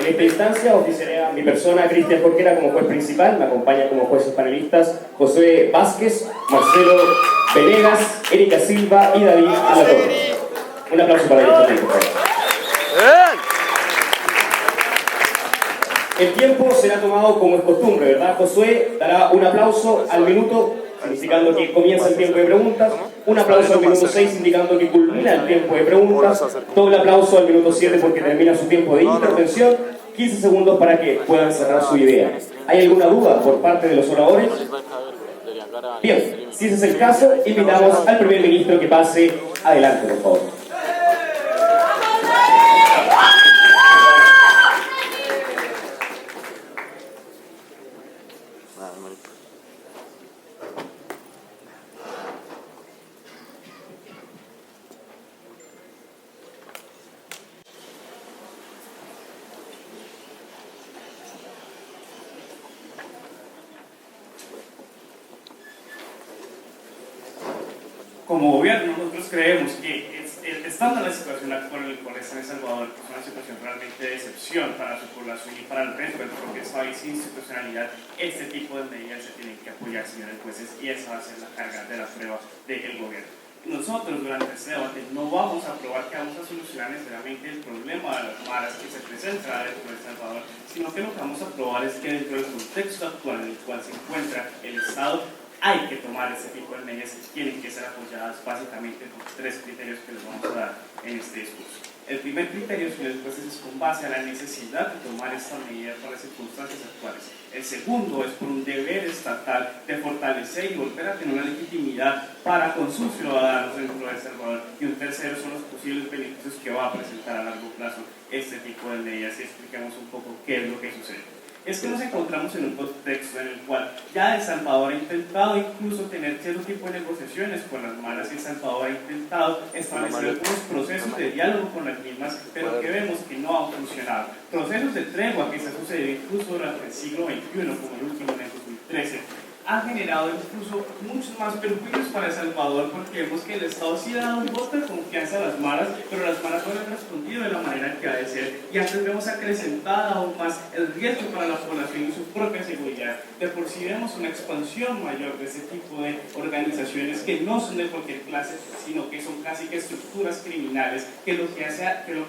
esta instancia oficiaré a mi persona, Cristian Jorquera, como juez principal. Me acompaña como jueces panelistas José Vázquez, Marcelo Venegas, Erika Silva y David Alatorre. Un aplauso para ellos también, por favor. El tiempo será tomado como es costumbre, ¿verdad? Josué dará un aplauso al minuto, indicando que comienza el tiempo de preguntas, un aplauso al minuto 6, indicando que culmina el tiempo de preguntas, doble aplauso al minuto 7 porque termina su tiempo de intervención, 15 segundos para que puedan cerrar su idea. ¿Hay alguna duda por parte de los oradores? Bien, si ese es el caso, invitamos al primer ministro que pase adelante, por favor. Como gobierno, nosotros creemos que estando en la situación actual en la cual está en El Salvador, que es una situación realmente de excepción para su población y para el resto del propio Estado y sin institucionalidad, este tipo de medidas se tienen que apoyar, señores jueces, y esa va a ser la carga de la prueba del gobierno. Nosotros durante este debate no vamos a aprobar que vamos a solucionar necesariamente el problema de las maras que se presenta dentro de El Salvador, sino que lo que vamos a aprobar es que dentro del contexto actual en el cual se encuentra el Estado, hay que tomar este tipo de medidas que tienen que ser apoyadas básicamente por tres criterios que les vamos a dar en este discurso. El primer criterio, señores jueces, es con base a la necesidad de tomar esta medida para las circunstancias actuales. El segundo es por un deber estatal de fortalecer y volver a tener una legitimidad para con sus ciudadanos dentro de El Salvador. Y un tercero son los posibles beneficios que va a presentar a largo plazo este tipo de medidas, y expliquemos un poco qué es lo que sucede. Es que nos encontramos en un contexto en el cual ya El Salvador ha intentado incluso tener cierto tipo de negociaciones con las maras. El Salvador ha intentado establecer algunos procesos de diálogo con las mismas, pero que vemos que no han funcionado. Procesos de tregua que se han sucedido incluso durante el siglo XXI, como el último en el 2013, ha generado incluso muchos más perjuicios para El Salvador, porque vemos que el Estado sí ha dado un voto de confianza a las maras, pero las maras no han respondido de la manera que ha de ser, y antes vemos acrecentada aún más el riesgo para la población y su propia seguridad. De por sí vemos una expansión mayor de ese tipo de organizaciones que no son de cualquier clase, sino que son casi que estructuras criminales, que lo que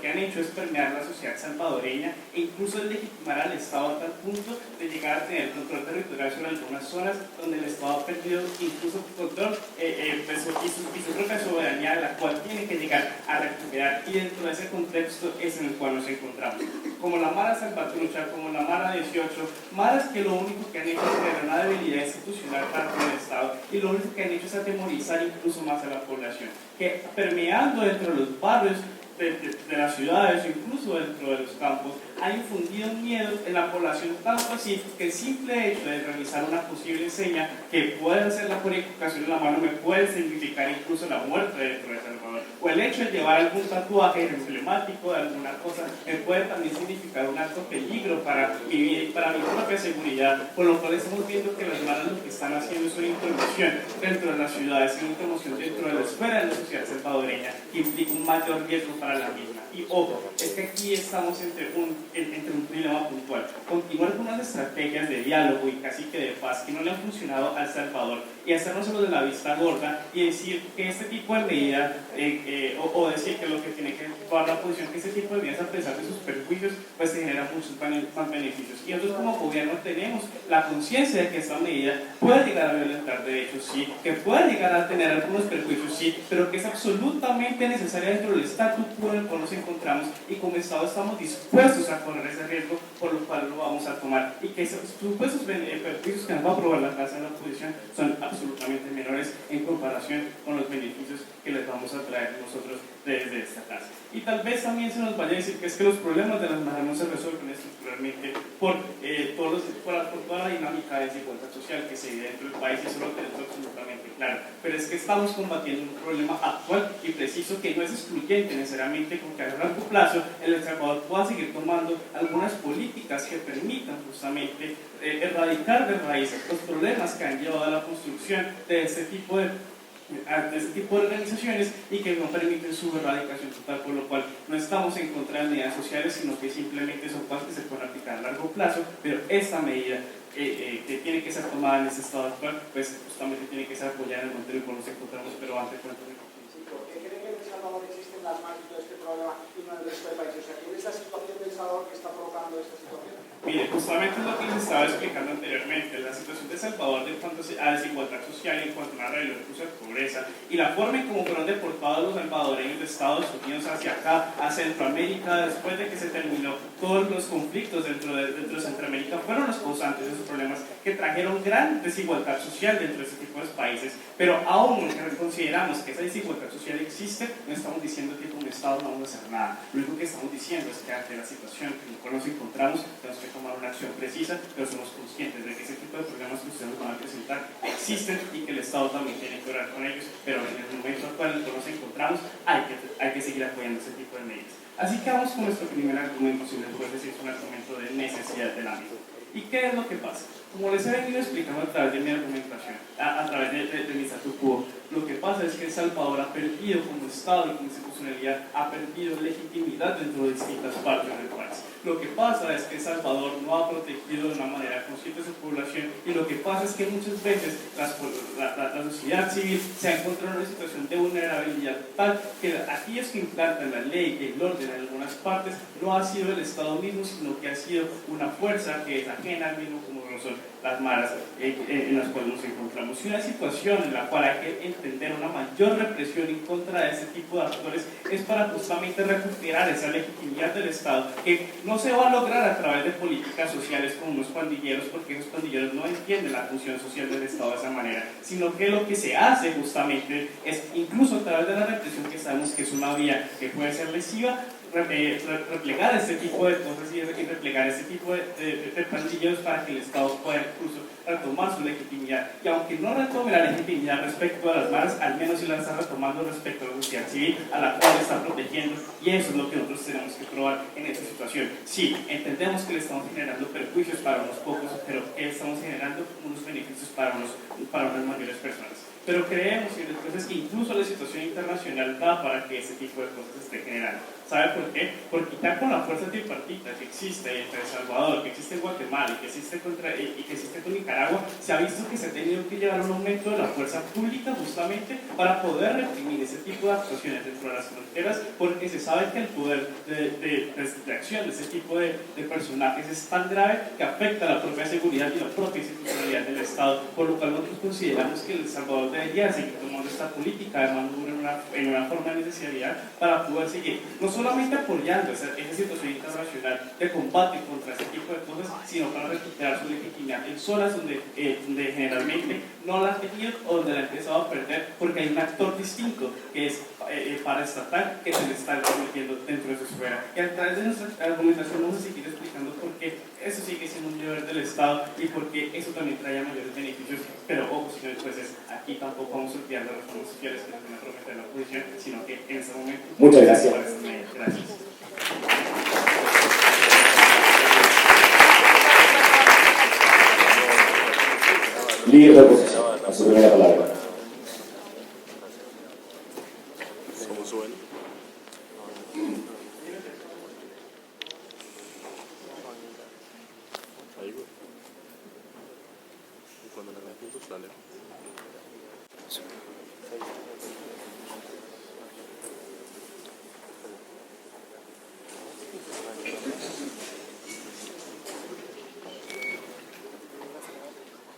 han hecho es permear la sociedad salvadoreña e incluso legitimar al Estado a tal punto de llegar a tener control territorial sobre algunas zonas donde el Estado ha perdido incluso control y su propia soberanía, a la cual tiene que llegar a recuperar, y dentro de ese contexto es en el cual nos encontramos. Como la Mara Salvatrucha, como la Mara 18, maras que lo único que han hecho es crear una debilidad institucional para el Estado, y lo único que han hecho es atemorizar incluso más a la población, que permeando dentro de los barrios de las ciudades, incluso dentro de los campos, ha infundido miedo en la población, tanto así que el simple hecho de realizar una posible seña que puede hacerla por equivocación en la mano me puede significar incluso la muerte dentro de El Salvador, o el hecho de llevar algún tatuaje emblemático de alguna cosa me puede también significar un alto peligro para mi vida y para mi propia seguridad, por lo cual estamos viendo que las manos lo que están haciendo es una introducción dentro de las ciudades, una introducción dentro de la esfera de la sociedad salvadoreña, que implica un mayor riesgo para la misma. Y ojo, es que aquí estamos entre un dilema puntual: continuar con unas estrategias de diálogo y casi que de paz que no le han funcionado a El Salvador, y hacernos solo de la vista gorda y decir que este tipo de medidas, o decir que lo que tiene que tomar la posición que este tipo de medidas, a pesar de sus perjuicios, pues se generan muchos más beneficios. Y nosotros como gobierno tenemos la conciencia de que esta medida puede llegar a violentar derechos, sí, que puede llegar a tener algunos perjuicios, sí, pero que es absolutamente necesaria dentro del statu quo en el cual nos encontramos, y como Estado estamos dispuestos a correr ese riesgo, por lo cual lo vamos a tomar, y que esos supuestos perjuicios que nos va a aprobar la Casa de la Oposición son absolutamente menores en comparación con los beneficios que les vamos a traer nosotros desde esta casa. Y tal vez también se nos vaya a decir que es que los problemas de las maras no se resuelven estructuralmente por toda la dinámica de desigualdad social que se vive dentro del país, y eso lo tenemos absolutamente claro, pero es que estamos combatiendo un problema actual y preciso que no es excluyente necesariamente con que a largo plazo El Salvador pueda seguir tomando algunas políticas que permitan justamente erradicar de raíz los problemas que han llevado a la construcción de este tipo de ante este tipo de organizaciones y que no permiten su erradicación total, por lo cual no estamos en contra de medidas sociales, sino que simplemente son cosas que se pueden aplicar a largo plazo, pero esta medida que tiene que ser tomada en este estado actual, pues justamente tiene que ser apoyada en el momento en el cual nos encontramos, pero antes cuánto de... ¿Por qué cree que en El Salvador existen las manos y todo este problema y no en el resto del país? O sea, ¿cuál es la situación del Salvador que está provocando esta situación? Mire, justamente es lo que les estaba explicando anteriormente, la situación de Salvador en cuanto a desigualdad social, en cuanto a una realidad de pobreza y la forma en cómo fueron deportados los salvadoreños de Estados Unidos hacia acá, a Centroamérica, después de que se terminó todos los conflictos dentro de Centroamérica, fueron los causantes de esos problemas que trajeron gran desigualdad social dentro de ese tipo de países, pero aún consideramos que esa desigualdad social existe, no estamos diciendo que como Estado no vamos a hacer nada, lo único que estamos diciendo es que ante la situación en la cual nos encontramos, tenemos que tomar una acción precisa, pero somos conscientes de que ese tipo de problemas que ustedes van a presentar existen y que el Estado también tiene que orar con ellos, pero en el momento actual en el que nos encontramos hay que seguir apoyando ese tipo de medidas. Así que vamos con nuestro primer argumento, si les puedo decir, es un argumento de necesidad del ámbito. ¿Y qué es lo que pasa? Como les he venido explicando a través de mi argumentación, a través de mi statu quo, lo que pasa es que El Salvador ha perdido como Estado y como institucionalidad, ha perdido legitimidad dentro de distintas partes del país. Lo que pasa es que El Salvador no ha protegido de una manera consciente a su población y lo que pasa es que muchas veces la sociedad civil se ha encontrado en una situación de vulnerabilidad tal que aquellos que implantan la ley y el orden en algunas partes no ha sido el Estado mismo, sino que ha sido una fuerza que es ajena al mismo, como lo son las maras en las cuales nos encontramos. Y una situación en la cual hay que entender una mayor represión en contra de ese tipo de actores es para justamente recuperar esa legitimidad del Estado, que no se va a lograr a través de políticas sociales como unos pandilleros, porque esos pandilleros no entienden la función social del Estado de esa manera, sino que lo que se hace justamente es, incluso a través de la represión, que sabemos que es una vía que puede ser lesiva, replegar este tipo de cosas y replegar este tipo de pandilleros para que el Estado pueda incluso retomar su legitimidad. Y aunque no retome la legitimidad respecto a las maras, al menos sí la está retomando respecto a la sociedad civil a la cual está protegiendo, y eso es lo que nosotros tenemos que probar en esta situación. Sí, entendemos que le estamos generando perjuicios para unos pocos, pero que estamos generando unos beneficios para unas mayores personas. Pero creemos y después es que incluso la situación internacional da para que ese tipo de cosas se esté generando. ¿Sabe por qué? Porque ya con la fuerza tripartita que existe entre El Salvador, que existe en Guatemala y que existe con Nicaragua, se ha visto que se ha tenido que llevar un aumento de la fuerza pública justamente para poder reprimir ese tipo de actuaciones dentro de las fronteras, porque se sabe que el poder de acción de ese tipo de personajes es tan grave que afecta a la propia seguridad y la propia institucionalidad del Estado, por lo cual nosotros consideramos que El Salvador debería seguir tomando esta política de mano dura en una forma de necesidad para poder seguir no solamente apoyando esa situación internacional de combate contra este tipo de cosas, sino para recuperar su legitimidad en zonas donde generalmente no la han tenido o donde la han empezado a perder, porque hay un actor distinto que es paraestatal que se le está convirtiendo dentro de su esfera. Y a través de nuestra argumentación vamos a seguir explicando por qué eso sigue siendo un deber del Estado y por qué eso también trae mayores beneficios, pero ojo, señores jueces, aquí tampoco vamos a olvidar las reformas sociales que nos van a prometer la oposición, sino que en ese momento... Muchas gracias. Gracias. Líder de oposición, a su primera palabra. ¿Cómo suena? Ahí, güey. Y cuando la veas juntos, sale.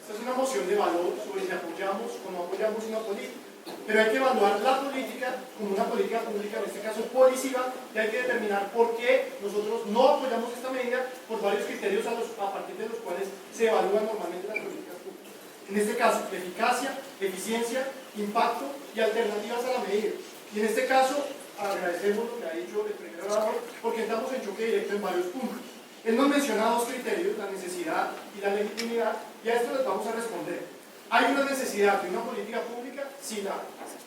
Esta es una moción de valor sobre si apoyamos o no apoyamos una política. Pero hay que evaluar la política como una política pública, en este caso policiva, y hay que determinar por qué nosotros no apoyamos esta medida por varios criterios a partir de los cuales se evalúan normalmente las políticas públicas. En este caso, eficacia, eficiencia, impacto y alternativas a la medida. Y en este caso, agradecemos lo que ha dicho el primer orador, porque estamos en choque directo en varios puntos. Él nos menciona dos criterios, la necesidad y la legitimidad, y a esto les vamos a responder. ¿Hay una necesidad de una política pública? Sí, la hay,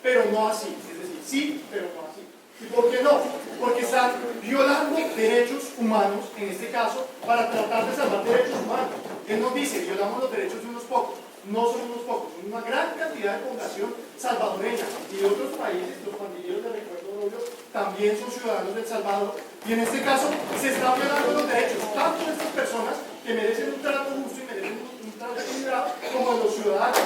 pero no así. Es decir, sí, pero no así. ¿Y por qué no? Porque están violando derechos humanos, en este caso, para tratar de salvar derechos humanos. Él nos dice, violamos los derechos de unos pocos. no son unos pocos, son una gran cantidad de población salvadoreña y de otros países. Los pandilleros de Recuerdo Rubio también son ciudadanos de El Salvador, y en este caso se están violando los derechos tanto de estas personas que merecen un trato justo y merecen un trato equilibrado, como de los ciudadanos.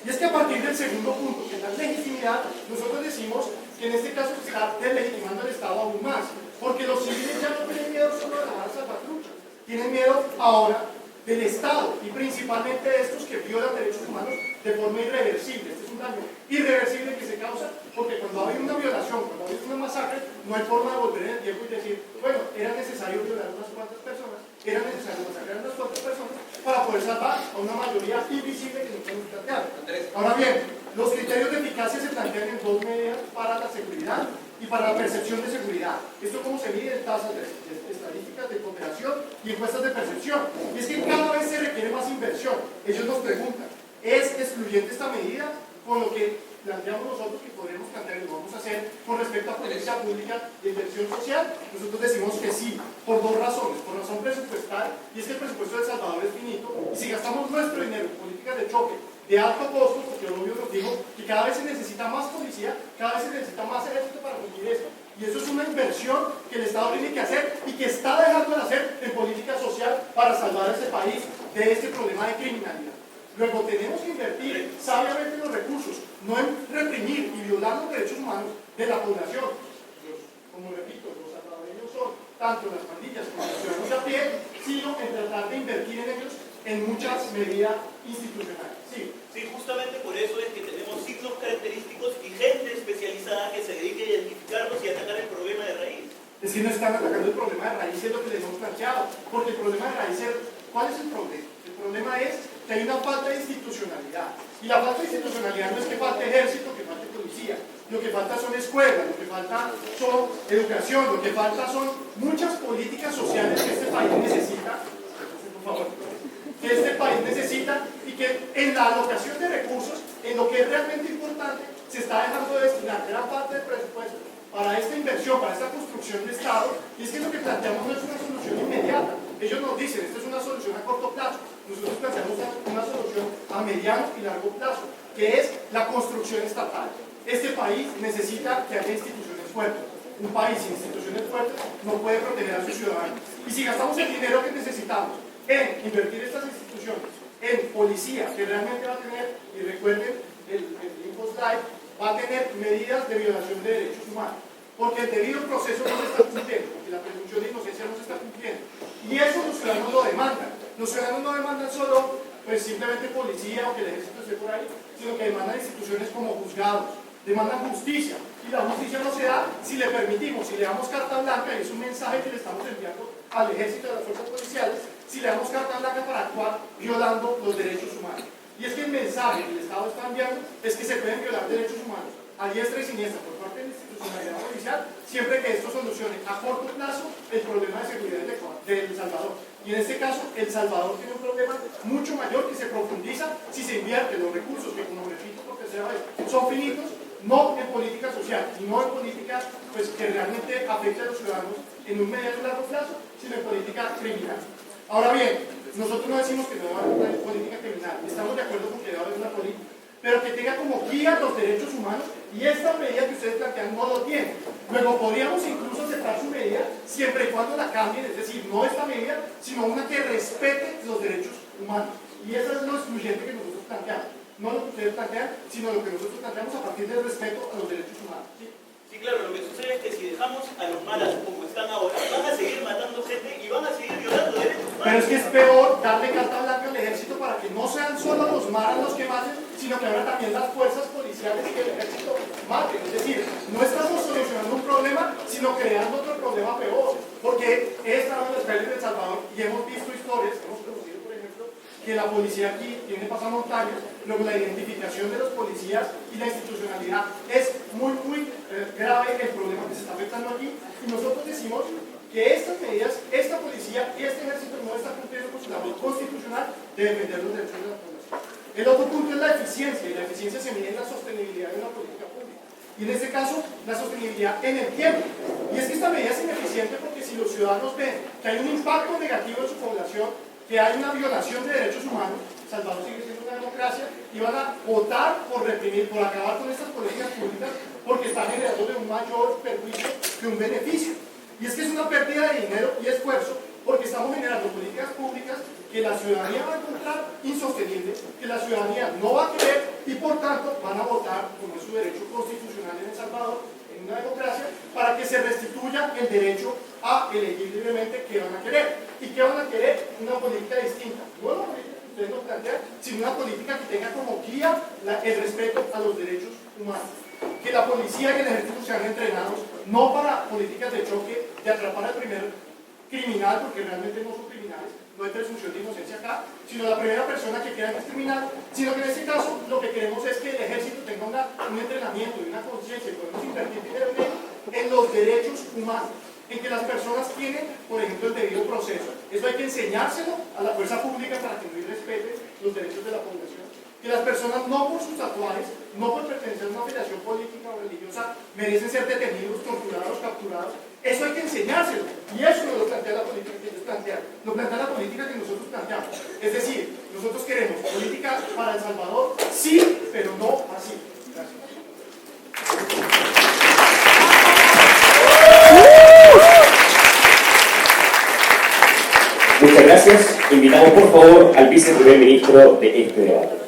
Y es que a partir del segundo punto, que es la legitimidad, nosotros decimos que en este caso se está deslegitimando el Estado aún más, porque los civiles ya no tienen miedo solo de la salvatrucha, tienen miedo ahora del Estado, y principalmente de estos que violan derechos humanos de forma irreversible. Este es un daño irreversible que se causa porque cuando hay una violación, cuando hay una masacre, no hay forma de volver en el tiempo y decir, bueno, era necesario violar unas cuantas personas, era necesario masacrar unas cuantas personas para poder salvar a una mayoría invisible que no podemos plantear. Ahora bien, los criterios de eficacia se plantean en dos medidas para la seguridad y para la percepción de seguridad. ¿Esto cómo se mide? En tasas de estadísticas de cooperación y encuestas de percepción. Y es que cada vez se requiere más inversión. Ellos nos preguntan, ¿es excluyente esta medida con lo que planteamos nosotros que podremos plantear y lo vamos a hacer con respecto a política pública de inversión social? Nosotros decimos que sí, por dos razones. Por razón presupuestal, y es que el presupuesto de El Salvador es finito, y si gastamos nuestro dinero en políticas de choque de alto costo, porque Rubio nos dijo que cada vez se necesita más policía, cada vez se necesita más ejército para cumplir eso. Y eso es una inversión que el Estado tiene que hacer y que está dejando de hacer en política social para salvar a este país de este problema de criminalidad. Luego tenemos que invertir sabiamente los recursos, no en reprimir y violar los derechos humanos de la población. Como repito, los salvadoreños son tanto las pandillas como los ciudadanos de a pie, sino en tratar de invertir en ellos en muchas medidas institucionales. Sí. Sí, justamente por eso es que tenemos signos característicos y gente especializada que se dedique a identificarlos y a atacar el problema de raíz. Es que no están atacando el problema de raíz, es lo que les hemos planteado, porque el problema de raíz es, ¿cuál es el problema? El problema es que hay una falta de institucionalidad, y la falta de institucionalidad no es que falte ejército, que falte policía, lo que falta son escuelas, lo que falta son educación, lo que falta son muchas políticas sociales que este país necesita, por favor, que este país necesita, y que en la alocación de recursos, en lo que es realmente importante, se está dejando de destinar gran parte del presupuesto para esta inversión, para esta construcción de Estado. Y es que lo que planteamos no es una solución inmediata. Ellos nos dicen, esta es una solución a corto plazo. Nosotros planteamos una solución a mediano y largo plazo, que es la construcción estatal. Este país necesita que haya instituciones fuertes. Un país sin instituciones fuertes no puede proteger a sus ciudadanos. Y si gastamos el dinero que necesitamos en invertir estas instituciones, en policía, que realmente va a tener, y recuerden, el InfoSlide, va a tener medidas de violación de derechos humanos, porque el debido proceso no se está cumpliendo, porque la presunción de inocencia no se está cumpliendo. Y eso los ciudadanos lo demandan. Los ciudadanos no demandan solo, pues simplemente policía o que el ejército esté por ahí, sino que demandan instituciones como juzgados, demandan justicia. Y la justicia no se da si le permitimos, si le damos carta blanca, y es un mensaje que le estamos enviando al ejército y a las fuerzas policiales, si le damos carta blanca para actuar violando los derechos humanos. Y es que el mensaje que el Estado está enviando es que se pueden violar derechos humanos a diestra y siniestra por parte de la institucionalidad policial, siempre que esto solucione a corto plazo el problema de seguridad de El Salvador. Y en este caso, El Salvador tiene un problema mucho mayor que se profundiza si se invierten los recursos que, como repito por tercera vez, son finitos, no en política social y no en política pues, que realmente afecte a los ciudadanos en un mediano y largo plazo, sino en política criminal. Ahora bien, nosotros no decimos que no debe haber una política criminal, estamos de acuerdo con que debe haber una política, pero que tenga como guía los derechos humanos, y esta medida que ustedes plantean no lo tiene. Luego podríamos incluso aceptar su medida siempre y cuando la cambien, es decir, no esta medida, sino una que respete los derechos humanos. Y eso es lo excluyente que nosotros planteamos. No lo que ustedes plantean, sino lo que nosotros planteamos a partir del respeto a los derechos humanos. ¿Sí? Sí, claro, lo que sucede es que si dejamos a los malas como están ahora, van a seguir matando gente y van a seguir violando derechos humanos. Pero es que es peor darle carta blanca al ejército para que no sean solo los maras los que maten, sino que ahora también las fuerzas policiales y que el ejército maten. Es decir, no estamos solucionando un problema, sino creando otro problema peor. Porque he estado en las calles de El Salvador y hemos visto historias, hemos conocido, por ejemplo, que la policía aquí tiene pasamontañas, luego la identificación de los policías y la institucionalidad es muy grave el problema que se está afectando aquí, y nosotros decimos que estas medidas, esta policía y este ejército no están cumpliendo con su labor constitucional de defender los derechos de la población. El otro punto es la eficiencia, y la eficiencia se mide en la sostenibilidad de una política pública, y en este caso la sostenibilidad en el tiempo. Y es que esta medida es ineficiente porque si los ciudadanos ven que hay un impacto negativo en su población, que hay una violación de derechos humanos, Salvador sigue siendo una democracia, y van a votar por reprimir, por acabar con estas políticas públicas, porque están generando un mayor perjuicio que un beneficio. Y es que es una pérdida de dinero y esfuerzo, porque estamos generando políticas públicas que la ciudadanía va a encontrar insostenibles, que la ciudadanía no va a querer, y por tanto van a votar, como es su derecho constitucional en El Salvador, en una democracia, para que se restituya el derecho a elegir libremente qué van a querer. ¿Y qué van a querer? Una política distinta. No una política que ustedes nos plantean, sino una política que tenga como guía el respeto a los derechos humanos. Que la policía y el ejército sean entrenados, no para políticas de choque, de atrapar al primer criminal, porque realmente no son criminales, no hay presunción de inocencia acá, sino la primera persona que quiera que es criminal, sino que en este caso lo que queremos es que el ejército tenga un entrenamiento y una conciencia, y podemos invertir dinero en los derechos humanos, en que las personas tienen, por ejemplo, el debido proceso. Eso hay que enseñárselo a la fuerza pública para que no irrespete los derechos de la población. Que las personas no por sus tatuajes, no por pertenecer a una afiliación política o religiosa, merecen ser detenidos, torturados, capturados. Eso hay que enseñárselo. Y eso no lo plantea la política que ellos plantean. Lo plantea la política que nosotros planteamos. Es decir, nosotros queremos política para El Salvador, sí, pero no así. Gracias. Muchas gracias. Invitamos por favor al viceprimer ministro de este debate.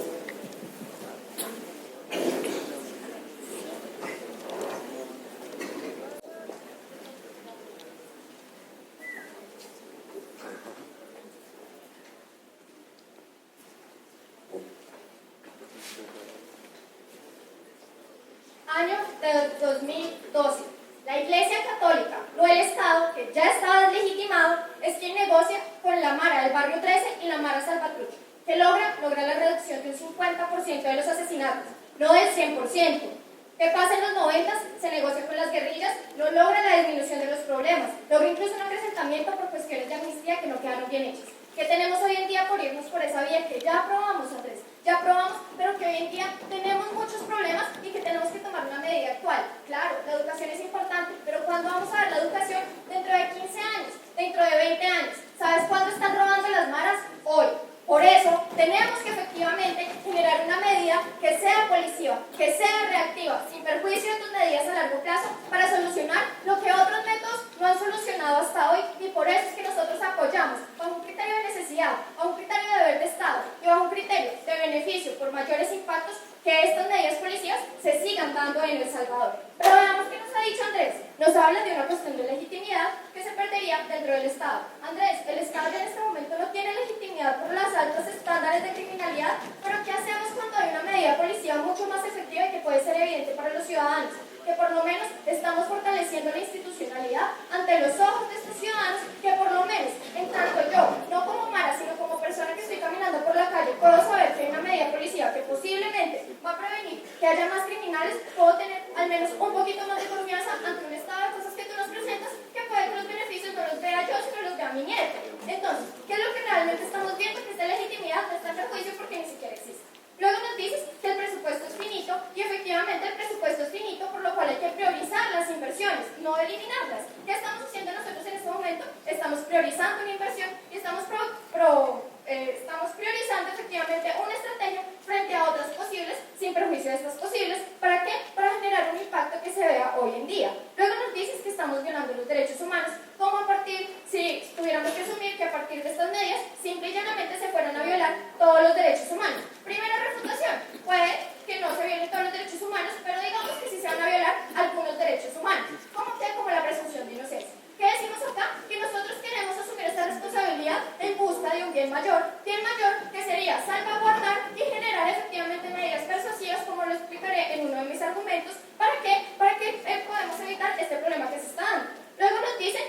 Año de 2012. La Iglesia Católica, no el Estado, que ya estaba deslegitimado, es quien negocia con la Mara del Barrio 13 y la Mara Salvatrucha, que logra la reducción de un 50% de los asesinatos, no del 100%. ¿Qué pasa en los 90? Se negocia con las guerrillas, no logra la disminución de los problemas, logra incluso un acrecentamiento por cuestiones de amnistía que no quedaron bien hechas. ¿Qué tenemos hoy en día por irnos por esa vía que ya aprobamos, Andrés? Ya aprobamos, pero que hoy en día tenemos muchos problemas y que tenemos que tomar una medida actual. Claro, la educación es importante, pero ¿cuándo vamos a ver la educación? Dentro de 15 años, dentro de 20 años. ¿Sabes cuándo están robando las maras? Hoy. Por eso, tenemos que efectivamente generar una medida que sea policiva, que sea reactiva, sin perjuicio de tus medidas a largo plazo, para solucionar lo que otros métodos no han solucionado hasta hoy, y por eso es que nosotros apoyamos, bajo un criterio de necesidad, bajo un criterio de deber de Estado y bajo un criterio de beneficio por mayores impactos, que estas medidas policivas se sigan dando en El Salvador. Pero veamos qué nos ha dicho Andrés. Nos habla de una cuestión de legitimidad que se perdería dentro del Estado. Andrés, el Estado ya en este momento no tiene legitimidad por los altos estándares de criminalidad, pero ¿qué hacemos cuando hay una medida policiva mucho más efectiva y que puede ser evidente para los ciudadanos? Que por lo menos estamos fortaleciendo la institucionalidad ante los ojos de estos ciudadanos, que por lo menos, en tanto yo, no como Mara, sino como persona que estoy caminando por la calle, puedo saber que hay una medida policiva que posiblemente va a prevenir que haya más criminales, puedo tener al menos un poquito más de confianza ante un estado de cosas que tú nos presentas, que puede que los beneficios no los vea yo, sino los vea mi nieto. Entonces, ¿qué es lo que realmente estamos viendo? Que esta legitimidad no está en perjuicio porque ni siquiera existe. Luego nos dices que el presupuesto es finito, y efectivamente el presupuesto es finito, por lo cual hay que priorizar las inversiones, no eliminarlas. ¿Qué estamos haciendo nosotros en este momento? Estamos priorizando una inversión y estamos priorizando efectivamente una estrategia frente a otras posibles, sin perjuicio de estas posibles. ¿Para qué? Para generar un impacto que se vea hoy en día. Luego nos dices que estamos violando los derechos humanos, como a partir, si tuviéramos que asumir que a partir de estas medidas, simple y llanamente se fueran a violar todos los derechos humanos. Primera refutación, puede que no se violen todos los derechos humanos, pero digamos que sí se van a violar algunos derechos humanos. ¿Cómo queda? Como la presunción de inocencia. ¿Qué decimos acá? Que nosotros queremos asumir esta responsabilidad en busca de un bien mayor que sería salvaguardar y generar efectivamente medidas persuasivas, como lo explicaré en uno de mis argumentos. ¿Para qué? Para que podamos evitar este problema que se está dando. Luego nos dicen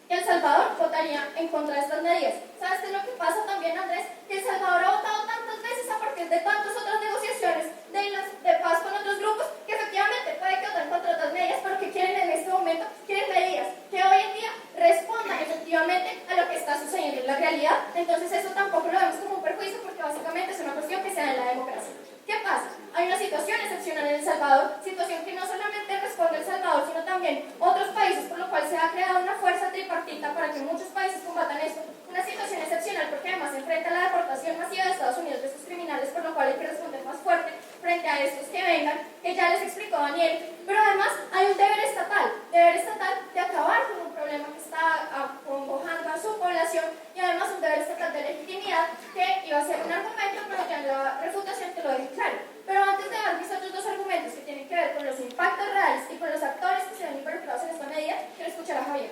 que El Salvador votaría en contra de estas medidas. ¿Sabes qué es lo que pasa también, Andrés? Que El Salvador ha votado tantas veces a partir de tantas otras negociaciones de paz con otros grupos, que efectivamente puede que voten contra otras medidas, pero que quieren en este momento, quieren medidas que hoy en día respondan efectivamente a lo que está sucediendo en la realidad. Entonces eso tampoco lo vemos como un perjuicio, porque básicamente es una cuestión que se da en la democracia. ¿Qué pasa? Hay una situación excepcional en El Salvador, situación que no solamente responde El Salvador, sino también otros países, por lo cual se ha creado una fuerza tripartita para que muchos países combatan esto. Una situación excepcional porque además estos que vengan, que ya les explicó Daniel, pero además hay un deber estatal de acabar con un problema que está acongojando a su población y además un deber estatal de legitimidad que iba a ser un argumento, pero ya en la refutación te lo dejé claro. Pero antes de dar mis otros dos argumentos que tienen que ver con los impactos reales y con los actores que se ven involucrados en esta medida, quiero escuchar a Javier.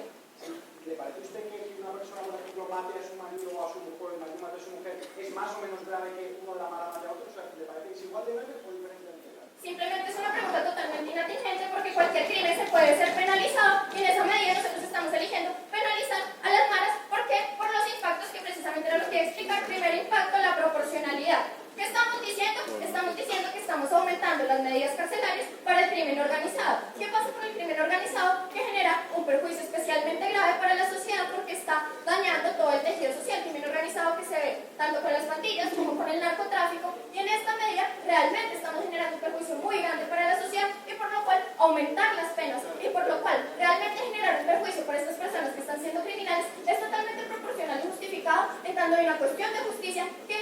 ¿Le parece a usted que una persona, por ejemplo, mate a su marido o a su mujer, el marido mate a su mujer, es más o menos grave que uno la mala mate a otro? O sea, ¿le parece que es igual de grave o diferentemente grave? Simplemente es una pregunta totalmente inatingente porque cualquier crimen se puede ser penalizado y en esa medida nosotros estamos eligiendo penalizar a las maras. ¿Por qué? Por los impactos que precisamente era lo que explicar. Primer impacto, la proporcionalidad. ¿Qué estamos diciendo? Estamos diciendo que estamos aumentando las medidas carcelarias para el crimen organizado. ¿Qué pasa con el crimen organizado? Que genera un perjuicio especialmente grave para la sociedad porque está dañando todo el tejido social. El crimen organizado que se ve tanto con las pandillas como con el narcotráfico, y en esta medida realmente estamos generando un perjuicio muy grande para la sociedad y por lo cual aumentar las penas y por lo cual realmente generar un perjuicio para estas personas que están siendo criminales es totalmente proporcional y justificado, entrando en una cuestión de justicia que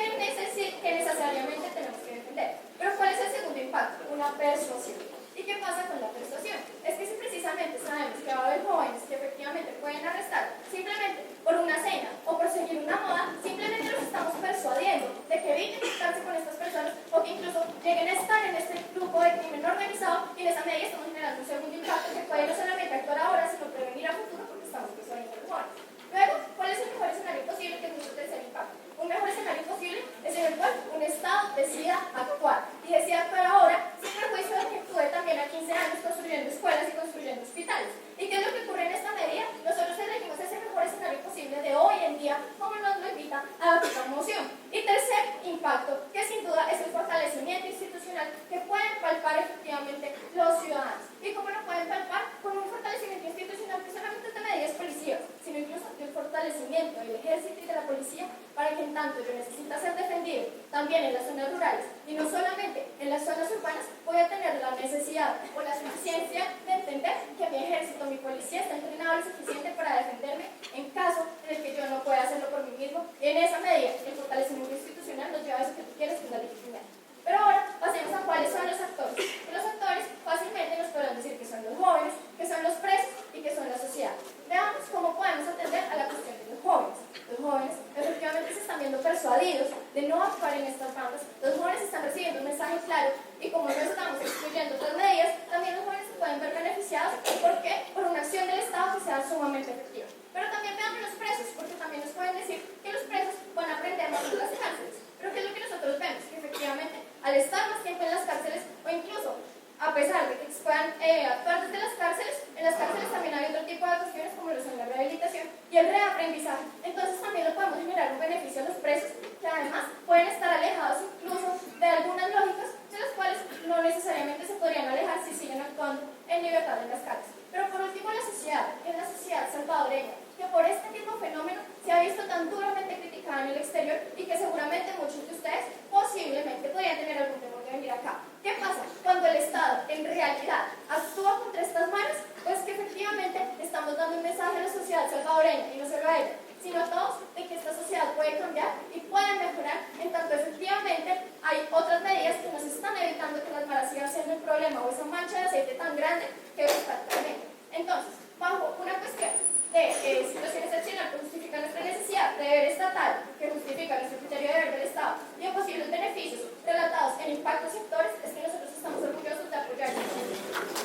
necesariamente tenemos que defender. Pero ¿cuál es el segundo impacto? Una persuasión. ¿Y qué pasa con la persuasión? Es que si precisamente sabemos que va a haber jóvenes que efectivamente pueden arrestar simplemente por una cena o por seguir una moda, simplemente los estamos persuadiendo de que eviten juntarse con estas personas o que incluso lleguen a estar en este grupo de crimen organizado, y en esa medida estamos generando un segundo impacto que puede no solamente actuar ahora, sino prevenir a futuro porque estamos persuadiendo a los jóvenes. Luego, ¿cuál es el mejor escenario posible? Que es nuestro tercer impacto. Un mejor escenario posible es en el cual un Estado decida actuar. Y decida actuar ahora sin perjuicio de que actúe también a 15 años construyendo escuelas y construyendo hospitales. ¿Y qué es lo que ocurre en esta medida? Nosotros elegimos ese mejor escenario posible de hoy en día, como nos lo invita a la moción. Y tercer impacto, que sin duda es el fortalecimiento institucional que pueden palpar efectivamente los ciudadanos. ¿Y cómo lo pueden palpar? Con un fortalecimiento institucional que solamente es de medidas policías, sino incluso de un fortalecimiento del ejército y de la policía para que en tanto yo necesita ser defendido también en las zonas rurales y no solamente en las zonas urbanas, voy a tener la necesidad o la suficiencia de entender que mi ejército, mi policía está entrenado lo suficiente para defenderme en caso en el que yo no pueda hacerlo por mí mismo, y en esa medida el fortalecimiento institucional nos lleva a eso que tú quieres, que es la legitimidad. Pero ahora pasemos a cuáles son los actores. Los actores fácilmente nos podrán decir que son los jóvenes, que son los presos y que son la sociedad. Veamos cómo podemos atender a la cuestión de los jóvenes. Los jóvenes efectivamente se están viendo persuadidos de no actuar en estas bandas. Los jóvenes están recibiendo un mensaje claro y como no estamos excluyendo otras medidas, también los jóvenes se pueden ver beneficiados. ¿Por qué? Por una acción del Estado que sea sumamente efectiva. Pero también veamos los presos, porque también nos pueden decir que los presos van a aprender más en las cárceles. Pero ¿qué es lo que nosotros vemos? Que efectivamente al estar más tiempo en las cárceles o incluso a pesar de que puedan actuar desde las cárceles, en las cárceles también hay otro tipo de cuestiones como lo son la rehabilitación y el reaprendizaje. Entonces también lo podemos generar un beneficio a los presos que además pueden estar alejados incluso de algunas lógicas de las cuales no necesariamente se podrían alejar si siguen actuando en libertad en las cárceles. Pero por último la sociedad, es la sociedad salvadoreña, que por este tipo de fenómeno se ha visto tan duramente criticada en el exterior y que seguramente muchos de ustedes posiblemente podrían tener algún temor de venir acá. ¿Qué pasa? Cuando el Estado en realidad actúa contra estas maras, pues que efectivamente estamos dando un mensaje a la sociedad salvadoreña, y no solo a ella, sino a todos, de que esta sociedad puede cambiar y puede mejorar, en tanto efectivamente hay otras medidas que nos están evitando que las maras sigan siendo el problema o esa mancha de aceite tan grande que está actualmente. Entonces, bajo una cuestión de situación excepcional que justifica nuestra necesidad de deber estatal, que justifica nuestro criterio de deber del Estado y en posibles beneficios relatados en impactos sectores, es que nosotros estamos orgullosos de apoyar.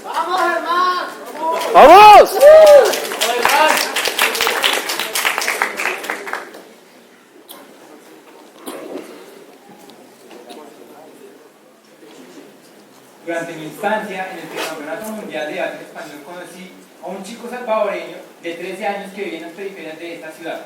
¡Vamos, hermano! ¡Vamos! Durante mi instancia en el Campeonato Mundial de Arte Español conocí a un chico salvadoreño de 13 años que vivía en las periferias de esta ciudad.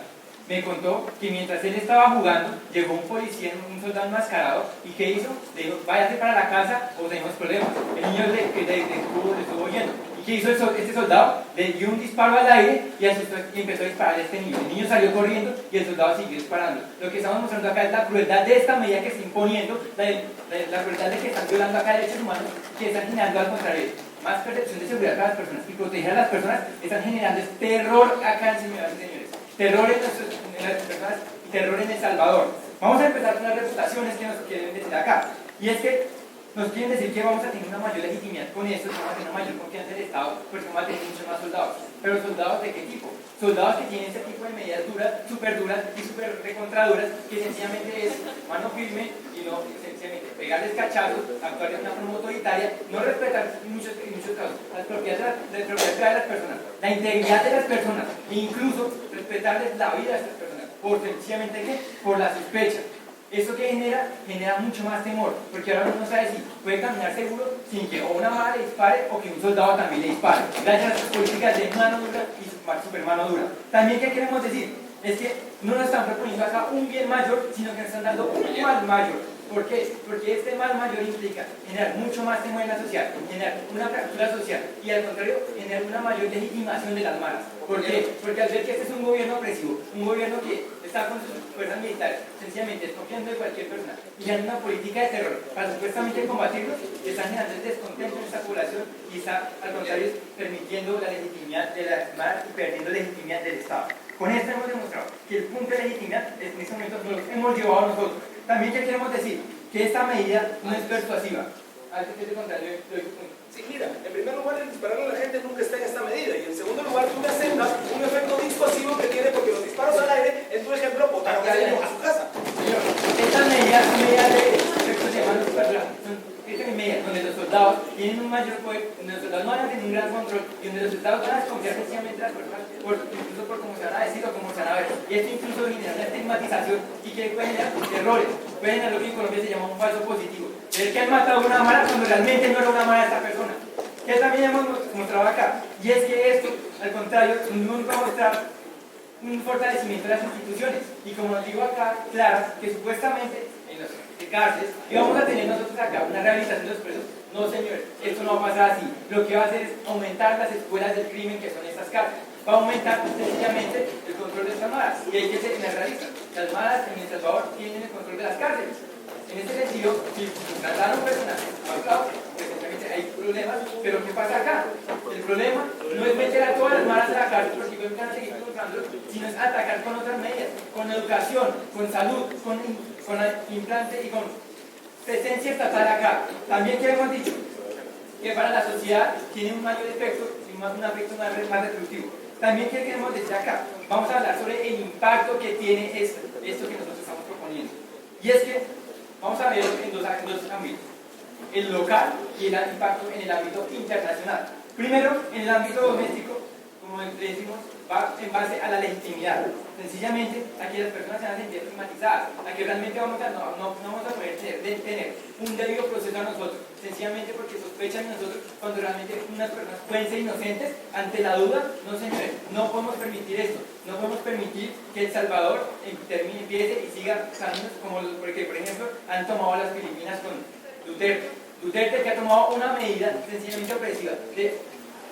Me contó que mientras él estaba jugando, llegó un policía, un soldado enmascarado, y ¿qué hizo? Le dijo, váyase para la casa o tenemos problemas. El niño le estuvo oyendo. ¿Y qué hizo este soldado? Le dio un disparo al aire y empezó a disparar a este niño. El niño salió corriendo y el soldado siguió disparando. Lo que estamos mostrando acá es la crueldad de esta medida que está imponiendo, la crueldad de que están violando acá derechos humanos, que están generando al contrario más percepción de seguridad para las personas y proteger a las personas. Están generando terror acá, señoras y señores. Terror en las personas y terror en El Salvador. Vamos a empezar con las reputaciones que nos quieren decir acá. Y es que Nos quieren decir que vamos a tener una mayor legitimidad con esto, que vamos a tener una mayor confianza en el Estado, porque vamos a tener muchos más soldados. Pero ¿soldados de qué tipo? Soldados que tienen este tipo de medidas duras, súper duras y súper recontraduras, que sencillamente es mano firme y no sencillamente pegarles cachazos, actuar de una forma autoritaria, no respetar en muchos casos las propiedades de las personas, la integridad de las personas, e incluso respetarles la vida de estas personas, por sencillamente ¿qué? Por la sospecha. ¿Eso que genera mucho más temor, porque ahora uno no sabe si puede caminar seguro sin que o una bala le dispare o que un soldado también le dispare. Gracias a estas políticas de mano dura y super mano dura. También, ¿qué queremos decir? Es que no nos están proponiendo acá un bien mayor, sino que nos están dando un mal mayor. ¿Por qué? Porque este mal mayor implica generar mucho más temor en la sociedad, generar una fractura social y al contrario, generar una mayor legitimación de las malas. ¿Por qué? Porque al ver que este es un gobierno opresivo, un gobierno que está con sus fuerzas militares, sencillamente desconfiando de cualquier persona y hay una política de terror para supuestamente combatirlos, están generando el descontento en esta población y está, al contrario, permitiendo la legitimidad de las malas y perdiendo la legitimidad del Estado. Con esto hemos demostrado que el punto de legitimidad en este momento nos lo hemos llevado nosotros. También que queremos decir que esta medida no es persuasiva. Antes que te contaré, doy tu punto. Sí, mira, en primer lugar el dispararle a la gente nunca está en esta medida y en segundo lugar tú me aceptas un efecto disuasivo que tiene porque los disparos al aire es, por ejemplo, botar a un niño a su casa. Señor, estas medidas son medidas de efectos de mano superior. Son medidas donde los soldados tienen un mayor poder, donde los soldados no van a tener un gran control y donde los soldados van a desconfiar sencillamente de las personas, incluso por cómo se van a decir o cómo se van a ver. Y esto incluso genera una estigmatización y que puede generar errores, puede generar lo que en Colombia se llama un falso positivo. El que han matado a una mala cuando realmente no era una mala esta persona. Que también hemos mostrado acá. Y es que esto, al contrario, nos va a mostrar un fortalecimiento de las instituciones. Y como nos digo acá, Clara, que supuestamente en las cárceles íbamos a tener nosotros acá una rehabilitación de los presos. No, señores, esto no va a pasar así. Lo que va a hacer es aumentar las escuelas del crimen que son estas cárceles. Va a aumentar sencillamente el control de estas malas. Y hay que ser realistas. Las malas en El Salvador tienen el control de las cárceles. En este sentido, si trataron personas pausados, precisamente hay problemas, pero ¿qué pasa acá? El problema no es meter a todas las malas a la cárcel porque van a seguir buscándolos, sino es atacar con otras medidas, con educación, con salud, con implante y con presencia estatal acá. También que hemos dicho que para la sociedad tiene un mayor efecto y un efecto más reproductivo. También que queremos decir acá, vamos a hablar sobre el impacto que tiene esto que nosotros estamos proponiendo. Y es que vamos a ver en dos ámbitos, el local y el impacto en el ámbito internacional. Primero, en el ámbito doméstico, como decimos, va en base a la legitimidad. Sencillamente, a que las personas se van a sentir estigmatizadas, a que realmente no vamos a poder tener un debido proceso a nosotros, sencillamente porque sospechan de nosotros cuando realmente unas personas pueden ser inocentes ante la duda. No, señores, no podemos permitir esto. No podemos permitir que El Salvador empiece y siga caminos como los que, por ejemplo, han tomado las Filipinas con Duterte. Duterte, que ha tomado una medida sencillamente opresiva de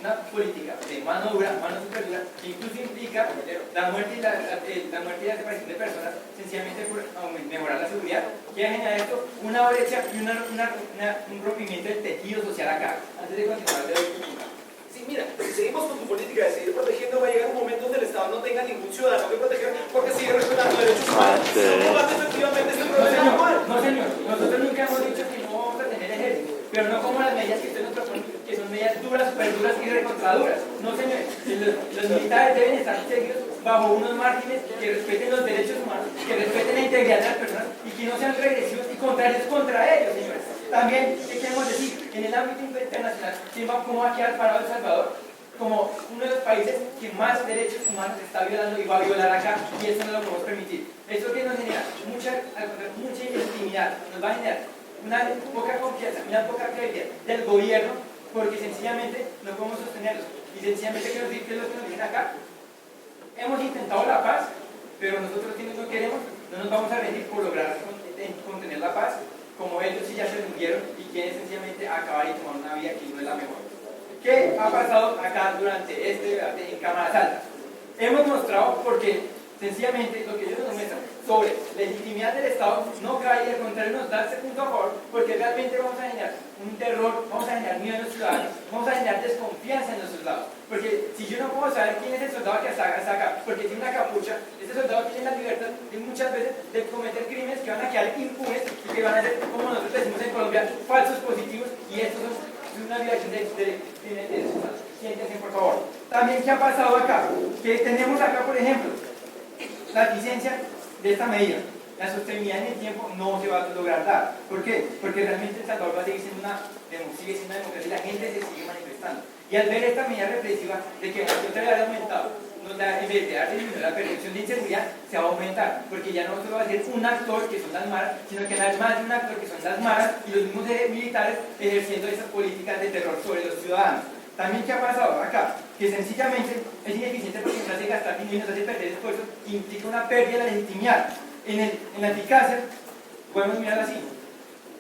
una política de mano dura, mano super dura, que incluso implica la muerte y la desaparición de personas, sencillamente por mejorar la seguridad, que genera esto una brecha y un rompimiento del tejido social acá. Antes de continuar, le doy un punto. Sí, mira, si seguimos con tu política de seguir protegiendo, va a llegar un momento donde el Estado no tenga ningún ciudadano que proteger porque sigue respetando derechos humanos. No combate efectivamente este problema igual. No, señor, nosotros nunca hemos dicho que no vamos a tener ejército, pero no como las medidas que usted nos propone, que son medidas duras, super duras y recontraduras. No, señor, los militares deben estar seguidos bajo unos márgenes que respeten los derechos humanos, que respeten la integridad de las personas y que no sean regresivos y contrarios contra ellos, señores. También, ¿qué queremos decir? En el ámbito internacional, ¿cómo va a quedar parado El Salvador? Como uno de los países que más derechos humanos está violando y va a violar acá, y eso no lo podemos permitir. Eso que nos genera mucha ilegitimidad, nos va a generar una poca confianza, una poca credibilidad del gobierno, porque sencillamente no podemos sostenerlos. Y sencillamente, ¿qué es lo que nos dicen acá? Hemos intentado la paz, pero nosotros quienes no queremos, no nos vamos a rendir por lograr contener la paz, como ellos sí ya se rindieron y quieren sencillamente acabar y tomar una vida que no es la mejor. ¿Qué ha pasado acá durante este debate en cámaras altas? Hemos mostrado porque sencillamente lo que ellos nos muestran sobre legitimidad del Estado no cae y al contrario nos da ese punto a favor, porque realmente vamos a generar un terror, vamos a generar miedo en los ciudadanos, vamos a generar desconfianza en los soldados. Porque si yo no puedo saber quién es el soldado que está acá, porque tiene una capucha, este soldado tiene la libertad de muchas veces de cometer crímenes que van a quedar impunes y que porque van a ser, como nosotros decimos en Colombia, falsos positivos, y estos son una violación de derechos humanos. Siéntense, por favor. También, ¿qué ha pasado acá? Que tenemos acá, por ejemplo, la licencia de esta medida. La sostenibilidad en el tiempo no se va a lograr dar. ¿Por qué? Porque realmente El Salvador va a seguir siendo una democracia y la gente se sigue manifestando. Y al ver esta medida represiva de que la gente ha aumentado, en vez de dar la percepción de inseguridad, se va a aumentar. Porque ya no solo va a ser un actor, que son las maras, sino que hay más de un actor, que son las maras, y los mismos militares ejerciendo esas políticas de terror sobre los ciudadanos. También, ¿qué ha pasado acá? Que sencillamente es ineficiente porque nos hace gastar dinero y nos hace perder esfuerzos, que implica una pérdida de la legitimidad. En la eficacia, podemos mirar así.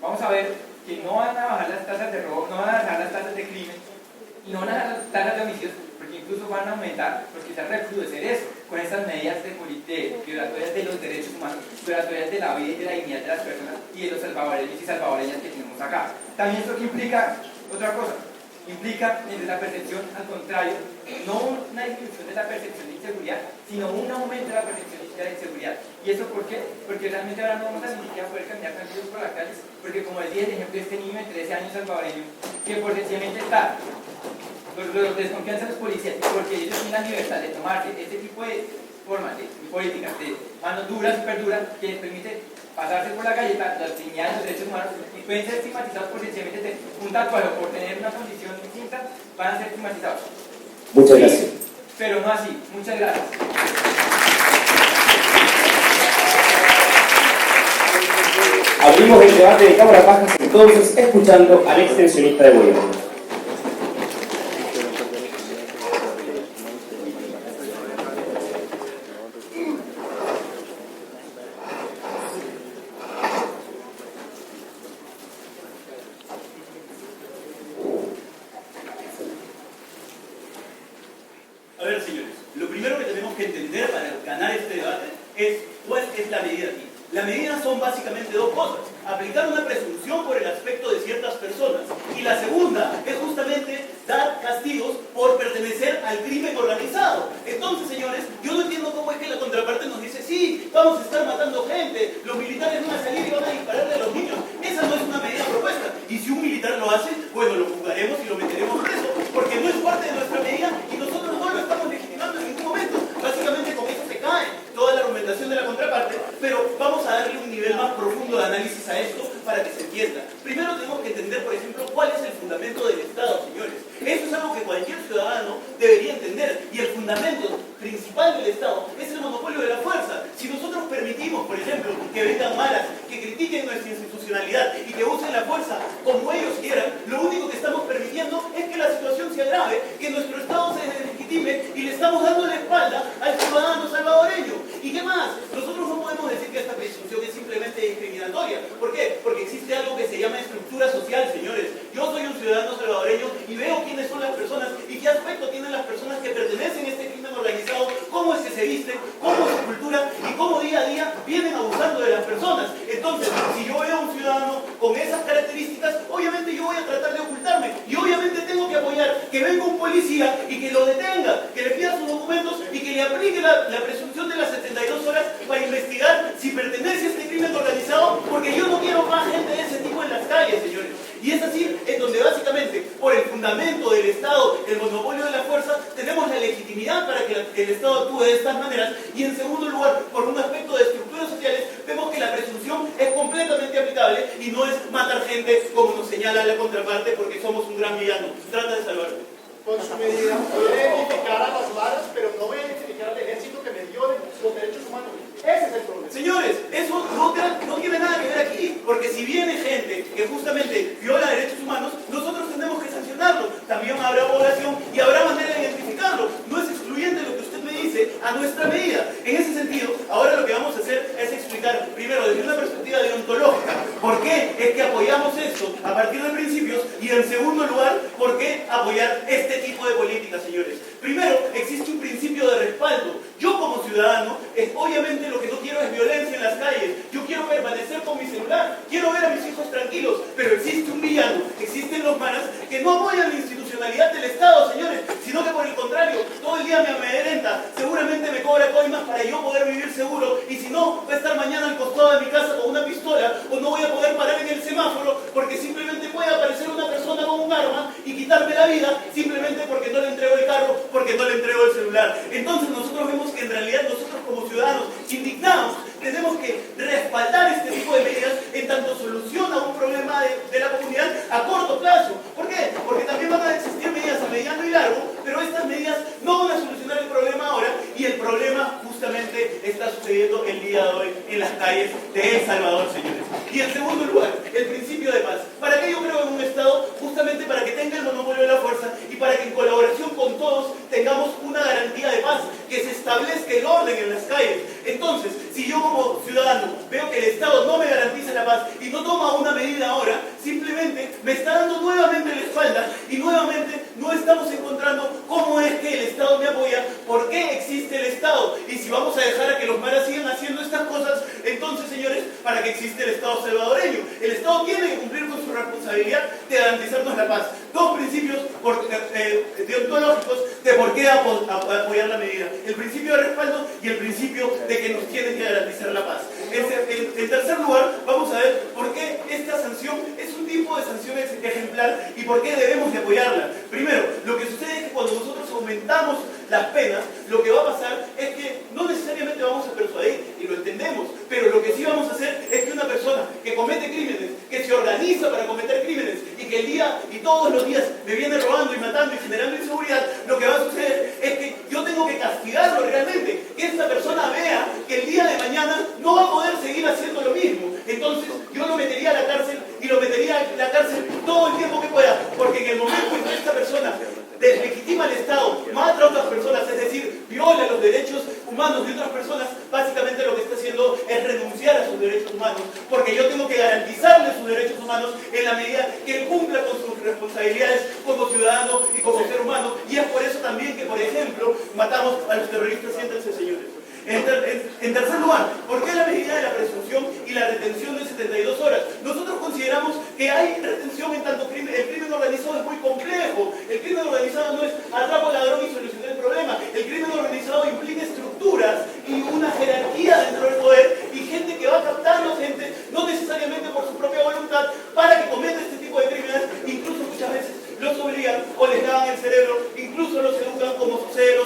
Vamos a ver que no van a bajar las tasas de robo, no van a bajar las tasas de crimen, y no van a bajar las tasas de homicidios, porque incluso van a aumentar, porque se va a recrudecer eso, con estas medidas violatorias de los derechos humanos, violatorias de la vida y de la dignidad de las personas y de los salvadoreños y salvadoreñas que tenemos acá. También esto que implica otra cosa. Implica desde la percepción, al contrario, no una disminución de la percepción de inseguridad, sino un aumento de la percepción de la inseguridad. ¿Y eso por qué? Porque realmente ahora no vamos a ni siquiera poder caminar tranquilos por las calles, porque como decía el ejemplo de este niño de 13 años salvadoreño, que por sencillamente está desconfianza en los policías, porque ellos tienen la libertad de tomarse este tipo de formas de políticas de manos duras, súper duras, que les permite pasarse por la galleta, las dignidades, los derechos humanos, y pueden ser estigmatizados por sencillamente tener un tatuaje o por tener una condición distinta, van a ser estigmatizados. Muchas gracias. Pero no así. Muchas gracias. Abrimos el debate de cámara bajas entonces, escuchando al extensionista de gobierno. A ver, señores, lo primero que tenemos que entender para ganar este debate es cuál es la medida aquí. Las medidas son básicamente dos cosas. Aplicar una presunción por el aspecto de ciertas personas. Y la segunda es justamente dar castigos por pertenecer al crimen organizado. Entonces, señores, yo no entiendo cómo es que la contraparte nos dice, sí, vamos a estar matando gente, los militares van a salir y van a dispararle a los niños. Esa no es una medida propuesta. Y si un militar lo hace, bueno, lo juzgaremos y lo meteremos preso, porque no es parte de nuestra medida y nosotros no lo estamos legitimando en ningún momento. Básicamente con eso se cae toda la argumentación de la contraparte, pero vamos a darle un nivel más profundo de análisis a esto para que se entienda. Primero tenemos que entender, por ejemplo, cuál es el fundamento del Estado, señores. Eso es algo que cualquier ciudadano debería entender, y el fundamento principal del Estado es el monopolio de la fuerza. Si nosotros permitimos, por ejemplo, que vengan malas, que critiquen nuestra institucionalidad y que usen la fuerza como ellos quieran, lo único que estamos permitiendo es que la situación se agrave, que nuestro Estado se deslegitime y le estamos dando la espalda al ciudadano salvadoreño. ¿Y qué más? Nosotros no podemos decir que esta presunción es simplemente discriminatoria. ¿Por qué? Porque existe algo que se llama estructura social, señores. Yo soy un ciudadano salvadoreño y veo quiénes son las personas y qué aspecto tienen las personas que pertenecen a este crimen organizado, cómo es que se visten, cómo es su cultura y cómo día a día vienen abusando de las personas. Entonces, si yo veo a un ciudadano con esas características, obviamente yo voy a tratar de ocultarme y obviamente tengo que apoyar que venga un policía y que lo detenga, que le pida sus documentos y que le aplique la presunción de las 72 horas para investigar si pertenece a este crimen organizado, porque yo no quiero más gente de ese tipo en las calles, señores. Y es así en donde básicamente, por el fundamento del Estado, el monopolio de la fuerza, tenemos la legitimidad para que el Estado actúe de estas maneras. Y en segundo lugar, por un aspecto de estructuras sociales, vemos que la presunción es completamente aplicable y no es matar gente como nos señala la contraparte porque somos un gran villano. Trata de salvarlo. Con su medida, voy a identificar a las maras, pero no voy a identificar al ejército que me viole los derechos humanos. Ese es el problema. Señores, eso no tiene nada que ver aquí, porque si viene gente que justamente viola derechos humanos, nosotros tenemos que sancionarlo. También habrá población y habrá manera de identificarlo. No es excluyente lo que usted me dice a nuestra medida. En ese sentido, ahora lo que vamos a hacer es explicar, primero, desde una perspectiva deontológica, por qué es que apoyamos esto a partir de principios, y en segundo lugar, por qué apoyar este tipo de políticas, señores. Primero, existe un principio de respaldo. Yo como ciudadano, obviamente lo que no quiero es violencia en las calles. Yo quiero permanecer con mi celular, quiero ver a mis hijos tranquilos, pero existe un villano, existen los maras que no apoyan la institucionalidad del Estado, señores, sino que por el contrario, todo el día me amedrenta, seguramente me cobra coimas para yo poder vivir seguro, y si no, va a estar mañana al costado de mi casa con una pistola, o no voy a a poder parar en el semáforo porque simplemente puede aparecer una persona con un arma y quitarme la vida simplemente porque no le entrego el carro, porque no le entrego el celular. Entonces nosotros vemos que en realidad nosotros como ciudadanos indignados tenemos que respaldar este tipo de medidas en tanto soluciona un problema de la comunidad a corto plazo. ¿Por qué? Porque también van a existir medidas a mediano y largo, pero estas medidas no van a solucionar el problema ahora, y el problema justamente está sucediendo el día de hoy en las calles de El Salvador, señores. Y en segundo lugar, el principio de paz. ¿Para qué yo creo en un Estado? Justamente para que tenga el monopolio de la fuerza y para que en colaboración con todos tengamos una garantía de paz, que se establezca el orden en las calles. Entonces, si yo como ciudadano veo que el Estado no me garantiza la paz y no toma una medida ahora, simplemente me está dando nuevamente la espalda y nuevamente no estamos encontrando cómo es que el Estado me apoya, por qué existe el Estado. Y si vamos a dejar a que los maras sigan haciendo estas cosas, entonces, señores, ¿para qué existe el Estado salvadoreño? El Estado tiene que cumplir con su responsabilidad de garantizarnos la paz. Dos principios deontológicos de por qué apoyar la medida: el principio de respaldo y el principio de que nos tienen que garantizar la paz. En tercer lugar, vamos a ver por qué esta sanción es un tipo de sanción ejemplar y por qué debemos de apoyarla. Primero, lo que sucede es que cuando nosotros aumentamos las penas, lo que va a pasar es que no necesariamente vamos a persuadir, y lo entendemos, pero lo que sí vamos a hacer es que una persona que comete crímenes, que se organiza para cometer crímenes y que el día y todos los días me viene robando y matando y generando inseguridad, lo que va a suceder es que yo tengo que castigarlo realmente, que esta persona vea que el día de mañana no va a poder seguir haciendo lo mismo. Entonces yo lo metería a la cárcel, y lo metería a la cárcel todo el tiempo que pueda, porque en el momento en que esta persona deslegitima al Estado, mata a otras personas, es decir, viola los derechos humanos de otras personas, básicamente lo que está haciendo es renunciar a sus derechos humanos, porque yo tengo que garantizarle sus derechos humanos en la medida que él cumpla con sus responsabilidades como ciudadano y como ser humano. Y es por eso también que, por ejemplo, matamos a los terroristas. Siéntense, señores. En tercer lugar, ¿por qué la medida de la presunción y la retención de 72 horas? Nosotros consideramos que hay retención en tanto el crimen organizado es muy complejo. El crimen organizado no es atrapo al ladrón y solucionar el problema. El crimen organizado implica estructuras y una jerarquía dentro del poder y gente que va captando gente, no necesariamente por su propia voluntad, para que cometa este tipo de crímenes. Incluso muchas veces los obligan o les lavan el cerebro, incluso los educan como sucede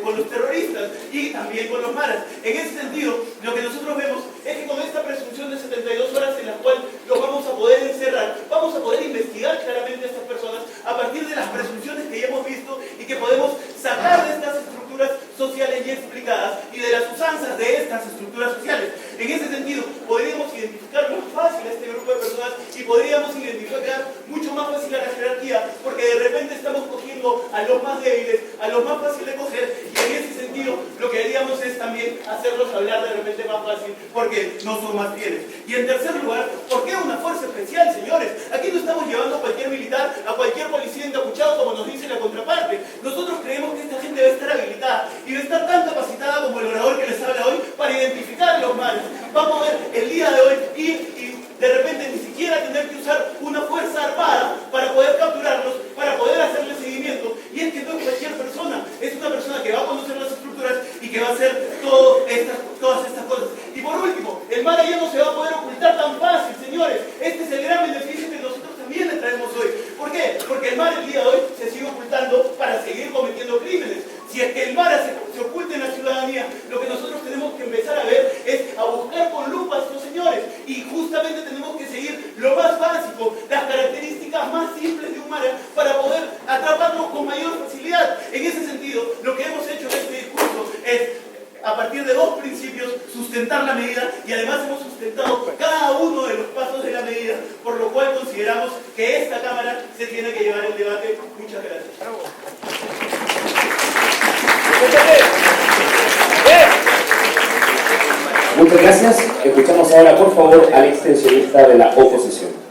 con los terroristas y también con los maras. En ese sentido, lo que nosotros vemos es que con esta presunción de 72 horas en la cual los vamos a poder encerrar, vamos a poder investigar claramente a estas personas a partir de las presunciones que ya hemos visto y que podemos sacar de estas estructuras sociales ya explicadas y de las usanzas de estas estructuras sociales. En ese sentido, podríamos identificar más fácil a este grupo de personas y podríamos identificar mucho más fácil a la jerarquía, porque de repente estamos cogiendo a los más débiles, a los más fáciles de coger, y en ese sentido lo que haríamos es también hacerlos hablar de repente más fácil, porque no son más fieles. Y en tercer lugar, ¿por qué una fuerza especial, señores? Aquí no estamos llevando a cualquier militar, a cualquier policía encapuchado, como nos dice la contraparte. Nosotros creemos que esta gente debe estar habilitada y debe estar tan capacitada como el orador que les habla hoy para identificar a los malos. Vamos a ver el día de hoy y de repente ni siquiera tener que usar una fuerza armada para poder capturarlos, para poder hacerle seguimiento. Y es que no es cualquier persona, es una persona que va a conocer las estructuras y que va a hacer todas estas cosas. Y por último, el MARA ya no se va a poder ocultar tan fácil, señores. Este es el gran beneficio que nosotros también le traemos hoy. ¿Por qué? Porque el MARA el día de hoy se sigue ocultando para seguir cometiendo crímenes. Si es que el MARA se oculta en la ciudadanía, lo que nosotros tenemos que empezar a ver es a buscar con lupa a estos señores. Y justamente tenemos que seguir lo más básico, las características más simples de un MARA para poder atraparlos con mayor facilidad. En ese sentido, lo que hemos hecho en este discurso es, a partir de dos principios, sustentar la medida, y además hemos sustentado cada uno de los pasos de la medida, por lo cual consideramos que esta Cámara se tiene que llevar el debate. Muchas gracias. Muchas gracias. Escuchamos ahora, por favor, al extensionista de la oposición.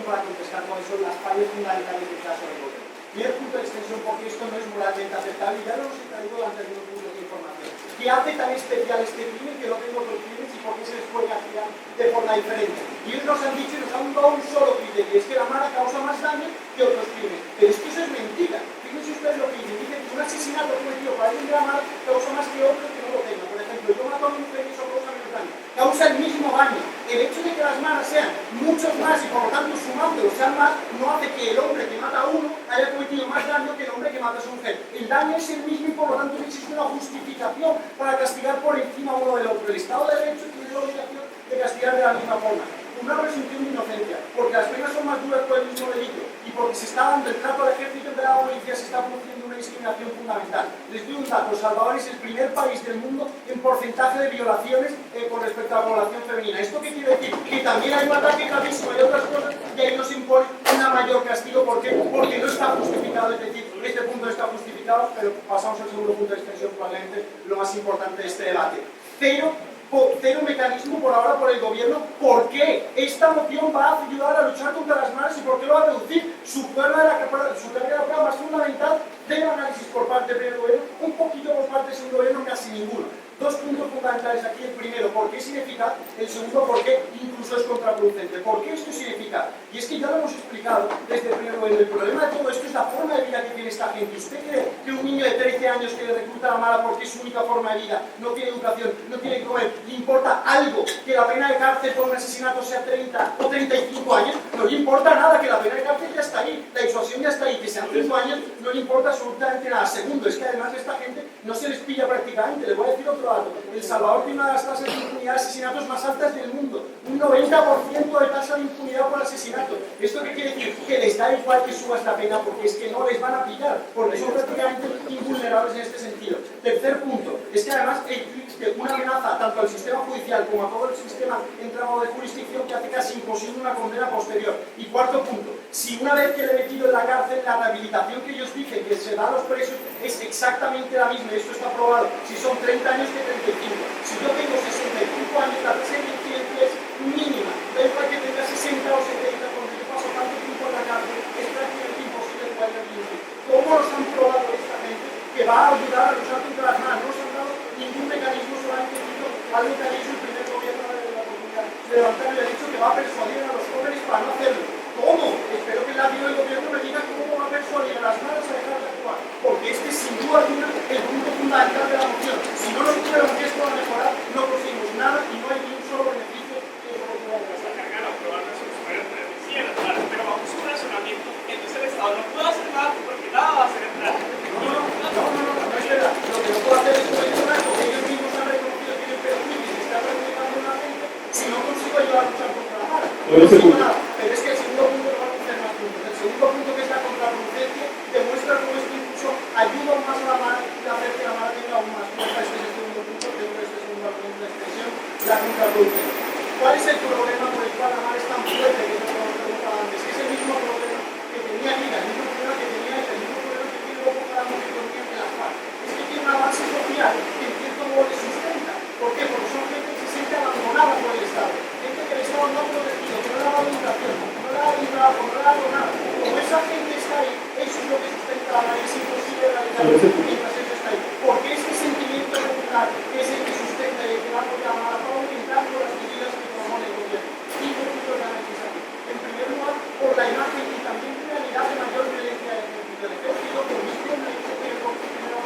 para contestar con eso las fallas fundamentales del caso del gobierno. Primer punto de extensión, porque esto no es moralmente aceptable, y ya lo hemos traído durante algunos puntos de información. ¿Qué hace tan especial este crimen que no tengo otros crímenes y por qué se les puede castigar de forma diferente? Y ellos nos han dicho y nos han dado un solo criterio, es que la mala causa más daño que otros crímenes. Pero es que eso es mentira. Fíjense ustedes lo que dicen. Dicen que un asesinato cometido para alguien de la mala causa más que otro que no lo tenga. Por ejemplo, yo mato a mi mujer y eso causa menos daño. Causa el mismo daño. El hecho de que las malas sean muchos más y por lo tanto sumándolos sean más, no hace que el hombre que mata a uno haya cometido más daño que el hombre que mata a su mujer. El daño es el mismo y por lo tanto no existe una justificación para castigar por encima uno del otro. El Estado de Derecho tiene la obligación de castigar de la misma forma. Una presunción de inocencia, porque las penas son más duras por el mismo delito y porque se está dando el trato al ejército de la policía, se está produciendo una discriminación fundamental. Les doy un dato: Salvador es el primer país del mundo en porcentaje de violaciones con respecto a la población femenina. ¿Esto qué quiere decir? Que también hay un ataque gravísimo y otras cosas y ahí no se impone una mayor castigo. ¿Por qué? Porque no está justificado, es decir, este punto no está justificado, pero pasamos al segundo punto de extensión, probablemente lo más importante de este debate. Cero mecanismo por ahora por el gobierno. ¿Por qué esta moción va a ayudar a luchar contra las malas y por qué lo va a reducir? Su carga de la prueba más fundamental del análisis por parte del gobierno, un poquito por parte del segundo gobierno, casi ninguno. Dos puntos fundamentales aquí. El primero, ¿por qué es ineficaz? El segundo, ¿por qué incluso es contraproducente? ¿Por qué esto es ineficaz? Y es que ya lo hemos explicado desde el primer gobierno. El problema de todo esto es la forma de vida que tiene esta gente. ¿Usted cree que un niño de 13 años que le recluta a la mala porque es su única forma de vida, no tiene educación, no tiene que comer, le importa algo que la pena de cárcel por un asesinato sea 30 o 35 años? No le importa nada, que la pena de cárcel ya está ahí, la disuasión ya está ahí, que sean 5 años no le importa absolutamente nada. Segundo, es que además de esta gente no se les pilla prácticamente. Le voy a decir otro dato: El Salvador tiene una de las tasas de impunidad de asesinatos más altas del mundo, un 90% de tasa de impunidad por asesinato. ¿Esto qué quiere decir? Que les da igual que subas la pena porque es que no les van a pillar, porque son prácticamente invulnerables en este sentido. Tercer punto, es que además existe una amenaza tanto al sistema judicial como a todo el sistema entramado de jurisdicción que hace casi imposible una condena posterior. Y cuarto punto, si una vez que le he metido en la cárcel, la rehabilitación que ellos dicen que se da a los presos es exactamente la misma, y esto está probado, si son 30 años que 35. Si yo tengo 65 años, la tasa de incidencia es mínima. Da igual que tenga 60 o 70, cuando yo paso tanto tiempo en la cárcel, es prácticamente imposible que vaya a vivir. ¿Cómo nos han probado esta gente que va a ayudar a luchar contra las malas? No nos han dado ningún mecanismo, solamente al mecanismo el primer gobierno de la comunidad de levantar el derecho, que va a persuadir a los jóvenes para no hacerlo. ¿Cómo? Espero que el latido del gobierno me diga cómo va a persuadir a las malas a dejar de actuar, porque este es sin duda alguna el punto fundamental de la moción. Si no nos tuvieron que esto va a mejorar, no conseguimos nada y no hay ni un solo beneficio que eso no pueda Está cargado a probar las soluciones de las pero bajo su razonamiento, entonces el Estado no puede hacer nada porque nada va a hacer entrar. No es verdad. Lo que no puedo hacer es solucionar porque ellos mismos han reconocido que tienen perjuicio y se está perjudicando a la gente si no consigo ayudar a luchar contra la mala. No consigo nada. Pero es que el segundo punto va a hacer más puntos. El segundo punto, que es la contraproducencia, demuestra cómo esto incluso ayuda más a la mala y hacer que la mala tenga aún más fuerza. Este es el segundo punto, creo que este es el segundo argumento de expresión, la contraproducencia. ¿Cuál es el problema por el cual la mala es tan fuerte, que no lo preguntaba antes? Es el mismo problema que tenía Liga, el mismo problema que tenía ella, el mismo problema que tiene luego cada economía de la FARC. Es que tiene una base social que en cierto modo le sustenta. ¿Por qué? Porque son gente que se siente abandonada por el Estado. Gente que el Estado no ha protegido, que no le ha dado educación, no le ha dado trabajo, no le ha dado nada. Como esa gente está ahí, eso es lo que sustenta la mala, es imposible realizarlo mientras eso está ahí. Porque este sentimiento popular es el que sustenta y el que va a apoyar a la mala para aumentar las medidas que propone el gobierno. Cinco puntos de análisis aquí. En primer lugar, por la imagen y también realidad de mayor violencia del ejército. El ejército, por misión, le dice que el primera posición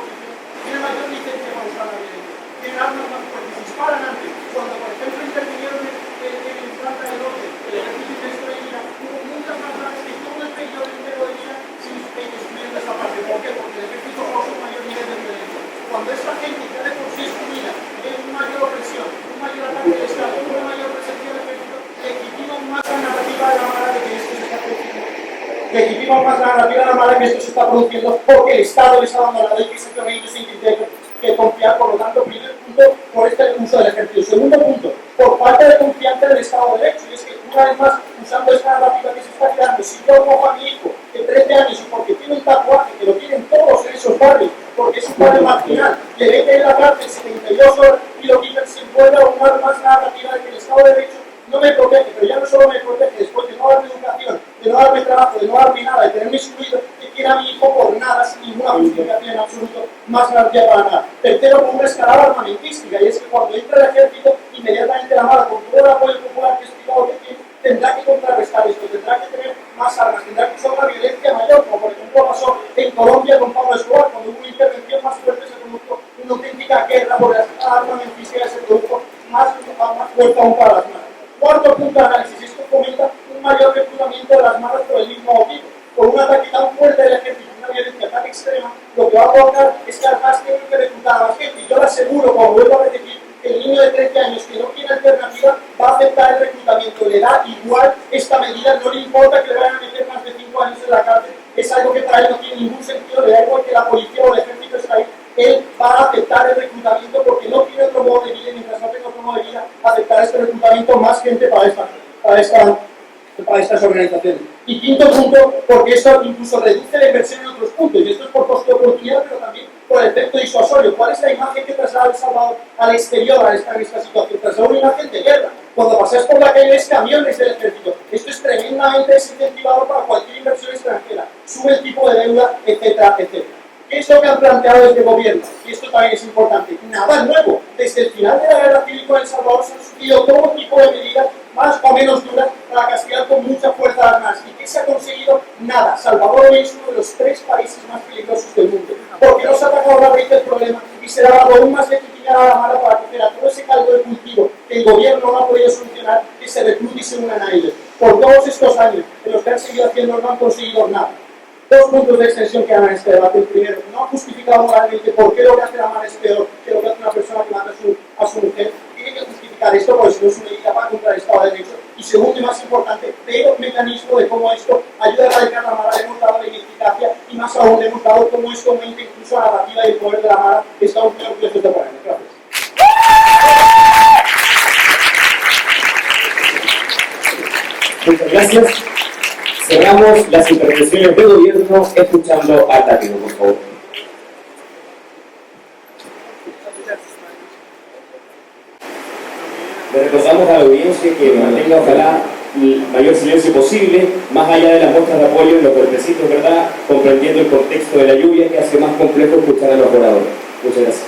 tiene mayor licencia para usar la violencia. Tienen armas más fuertes, disparan antes. Cuando, por ejemplo, intervinieron en Planta del Norte, el ejército israelí, hubo muchas más bajas que todo el periodo entero de vida sin excluyendo esta parte. ¿Por qué? Porque el ejército causa un mayor nivel de violencia. Cuando esta gente ya de por sí es unida, tiene una mayor opresión, un mayor ataque del Estado, una mayor presencia del ejército, legitiman más la narrativa de la mala de que esto se está produciendo. Legitiman más la narrativa de la mala que esto se está produciendo porque el Estado les ha abandonado y que simplemente sin criterio que confiar. Por lo tanto, primer punto, por este uso del ejército. Segundo punto, por falta de confianza en el Estado de Derecho. Y es que una vez más, usando esta narrativa que se está creando, si yo cojo a mi hijo de 13 años y porque tiene un tatuaje, que lo tienen todos en esos barrios, porque es un padre marginal, le mete en la cárcel 72 horas y lo quitan sin poder aún más narrativa de que el Estado de Derecho no me protege, pero ya no solo me protege después de no darme educación un excluido que quiera a mi hijo por nada, sin ninguna justificación en absoluto, más garantía para nada. Tercero, con una escalada armamentística, y es que cuando entra el ejército, inmediatamente la Mara, con todo el apoyo popular que he explicado que tiene, tendrá que contrarrestar esto, tendrá que tener más armas, tendrá que usar una violencia mayor, como por ejemplo pasó en Colombia con Pablo Escobar, cuando hubo una intervención más fuerte se produjo una auténtica guerra por la armamentística, se produjo más fuerza aún para las maras. Cuarto punto de análisis, esto fomenta un mayor reclutamiento de las maras por el mismo motivo. Por un ataque tan fuerte del ejército, una violencia tan extrema, lo que va a provocar es que además tienen que reclutar a más gente. Y yo le aseguro, como vuelvo a repetir, que el niño de 13 años que no tiene alternativa va a aceptar el reclutamiento. Le da igual esta medida, no le importa que le vayan a meter más de 5 años en la cárcel, es algo que para él no tiene ningún sentido, le da igual que la policía o el ejército está ahí. Él va a aceptar el reclutamiento porque no tiene otro modo de vida, y mientras no tenga otro modo de vida, aceptar este reclutamiento, más gente para estas organizaciones. Y quinto punto, porque esto incluso reduce la inversión en otros puntos, y esto es por coste de oportunidad, pero también por el efecto disuasorio. ¿Cuál es la imagen que traslada El Salvador al exterior en esta situación? Traslada una imagen de guerra. Cuando pasáis por la calle ves camiones del ejército. Esto es tremendamente desincentivador para cualquier inversión extranjera. Sube el tipo de deuda, etcétera, etcétera. ¿Qué es lo que han planteado desde el gobierno? Y esto también es importante. Nada nuevo. Desde el final de la guerra civil con El Salvador se han surgido todo tipo de medidas más o menos duras para castigar con mucha fuerza a las maras. ¿Y qué se ha conseguido? Nada. Salvador hoy es uno de los 3 países más peligrosos del mundo. Porque no se ha atacado la raíz del problema y se le ha dado aún más legitimidad a la mara para que a todo ese caldo de cultivo que el gobierno no ha podido solucionar, que se reclute y se unan a ellos. Por todos estos años en los que han seguido haciendo no han conseguido nada. 2 puntos de extensión que hagan este debate. El primero, no ha justificado moralmente por qué lo que hace la mara es peor que lo que hace una persona que mata a su mujer. Tiene que justificar esto porque si no es una medida para contra el Estado de Derecho. Y segundo y más importante, pero un mecanismo de cómo esto ayuda a erradicar la mara. Le hemos dado la ineficacia y más aún le hemos dado cómo esto aumenta incluso la narrativa y el poder de la mara. Estamos muy orgullosos de ponerlo. Gracias. Muchas gracias. Cerramos las intervenciones de gobierno escuchando a Tati, por favor. Le recordamos a la audiencia que mantenga ojalá el mayor silencio posible, más allá de las muestras de apoyo en los golpecitos, ¿verdad? Comprendiendo el contexto de la lluvia que hace más complejo escuchar a los oradores. Muchas gracias.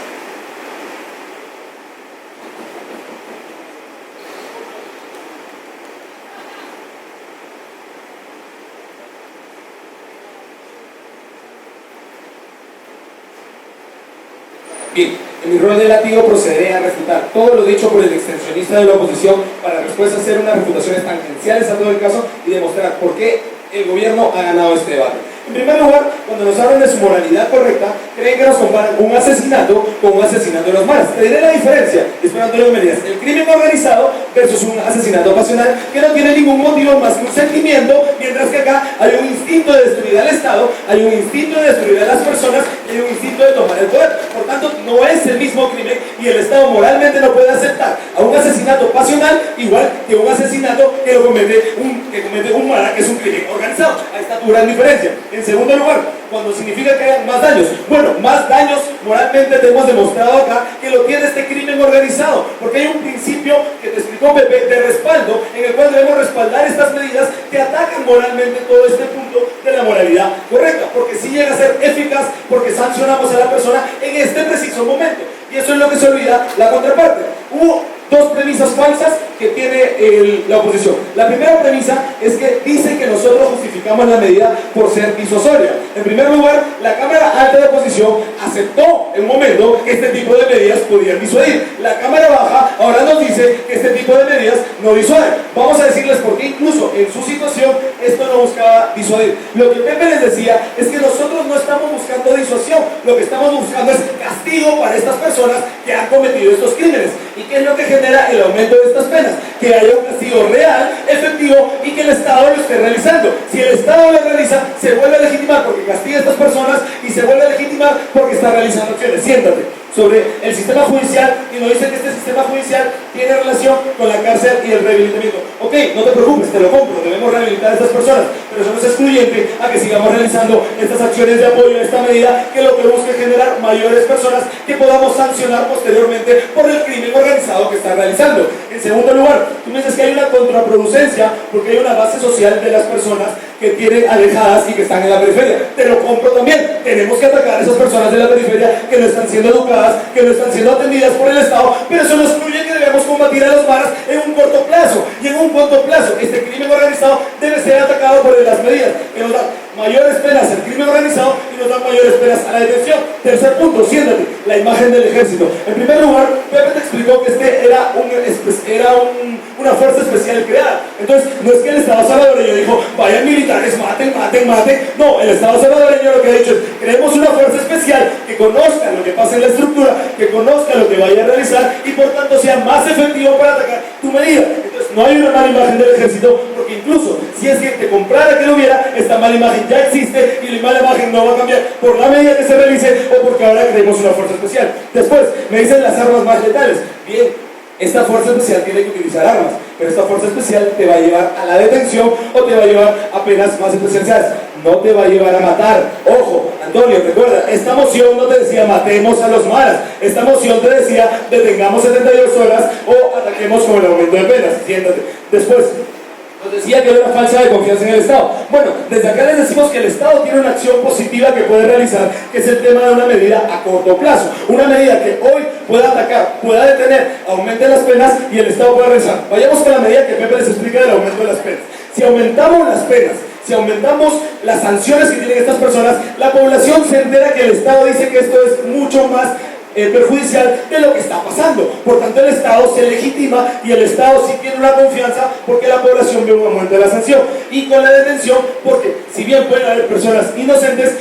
Bien, en mi rol de látigo procederé a refutar todo lo dicho por el extensionista de la oposición para después hacer unas refutaciones tangenciales a todo el caso y demostrar por qué el gobierno ha ganado este debate. En primer lugar, cuando nos hablan de su moralidad correcta, creen que nos comparan un asesinato con un asesinato de los maras. Te diré la diferencia, espero Antonio Medias, el crimen organizado versus un asesinato pasional que no tiene ningún motivo más que un sentimiento, mientras que acá hay un instinto de destruir al Estado, hay un instinto de destruir a las personas y hay un instinto de tomar el poder. Por tanto, no es el mismo crimen y el Estado moralmente no puede aceptar a un asesinato pasional igual que un asesinato que comete un mara, que es un crimen organizado. Ahí está tu gran diferencia. En segundo lugar, cuando significa que hayan más daños. Bueno, más daños moralmente te hemos demostrado acá que lo tiene este crimen organizado, porque hay un principio que te explicó Pepe de respaldo, en el cual debemos respaldar estas medidas que atacan moralmente todo este punto de la moralidad correcta, porque si llega a ser eficaz, porque sancionamos a la persona en este preciso momento. Y eso es lo que se olvida la contraparte. Hubo 2 premisas falsas que tiene la oposición. La primera premisa es que dice que nosotros justificamos la medida por ser disuasoria. En primer lugar, la Cámara Alta de Oposición aceptó en un momento que este tipo de medidas podían disuadir. La Cámara Baja ahora nos dice que este tipo de medidas no disuaden. Vamos a decirles por qué incluso en su situación esto no buscaba disuadir. Lo que Pepe les decía es que nosotros no estamos buscando disuasión, lo que estamos buscando es castigo para estas personas que han cometido estos crímenes. ¿Y qué es lo que genera el aumento de estas penas? Que haya un castigo real, efectivo y que el Estado lo esté realizando. Si el Estado lo realiza, se vuelve a legitimar porque castiga a estas personas y se vuelve a legitimar porque está realizando acciones. Siéntate. Sobre el sistema judicial, y nos dice que este sistema judicial tiene relación con la cárcel y el rehabilitamiento. Ok, no te preocupes, te lo compro, debemos rehabilitar a estas personas, pero eso no es excluyente a que sigamos realizando estas acciones de apoyo a esta medida que lo que busca es generar mayores personas que podamos sancionar posteriormente por el crimen organizado que está realizando. En segundo lugar, tú me dices que hay una contraproducencia porque hay una base social de las personas que tienen alejadas y que están en la periferia. Te lo compro también. Tenemos que atacar a esas personas de la periferia que no están siendo educadas, que no están siendo atendidas por el Estado, pero eso no excluye que debemos combatir a los maras en un corto plazo. Y en un corto plazo, este crimen organizado debe ser atacado por las medidas que nos dan mayores penas al crimen organizado y nos dan mayores penas a la detención. Tercer punto, siéntate, la imagen del ejército. En primer lugar, Pepe te explicó que este era una fuerza especial creada. Entonces, no es que el Estado salvadoreño dijo, vayan militares, maten. No, el Estado salvadoreño lo que ha dicho es, creemos una fuerza especial que conozca lo que pasa en la estructura, que conozca lo que vaya a realizar y por tanto sea más efectivo para atacar tu medida. Entonces, no hay una mala imagen del ejército, porque incluso si es que te comprara que lo hubiera, esta mala imagen ya existe y la mala imagen no va a cambiar por la medida que se realice o porque ahora creemos una fuerza especial. Después, me dicen las armas más letales. Bien, esta fuerza especial tiene que utilizar armas, pero esta fuerza especial te va a llevar a la detención o te va a llevar a penas más especializadas. No te va a llevar a matar. Ojo, Antonio, recuerda, esta moción no te decía matemos a los maras. Esta moción te decía detengamos 72 horas o ataquemos con el aumento de penas. Siéntate. Después, nos decía que hay una falsa de confianza en el Estado. Bueno, desde acá les decimos que el Estado tiene una acción positiva que puede realizar, que es el tema de una medida a corto plazo. Una medida que hoy pueda atacar, pueda detener, aumente las penas y el Estado pueda realizar. Vayamos con la medida que Pepe les explica del aumento de las penas. Si aumentamos las penas, si aumentamos las sanciones que tienen estas personas, la población se entera que el Estado dice que esto es mucho más perjudicial de lo que está pasando. Por tanto, el Estado se legitima y el Estado sí tiene una confianza porque la población ve un aumento de la sanción. Y con la detención, porque si bien pueden haber personas inocentes,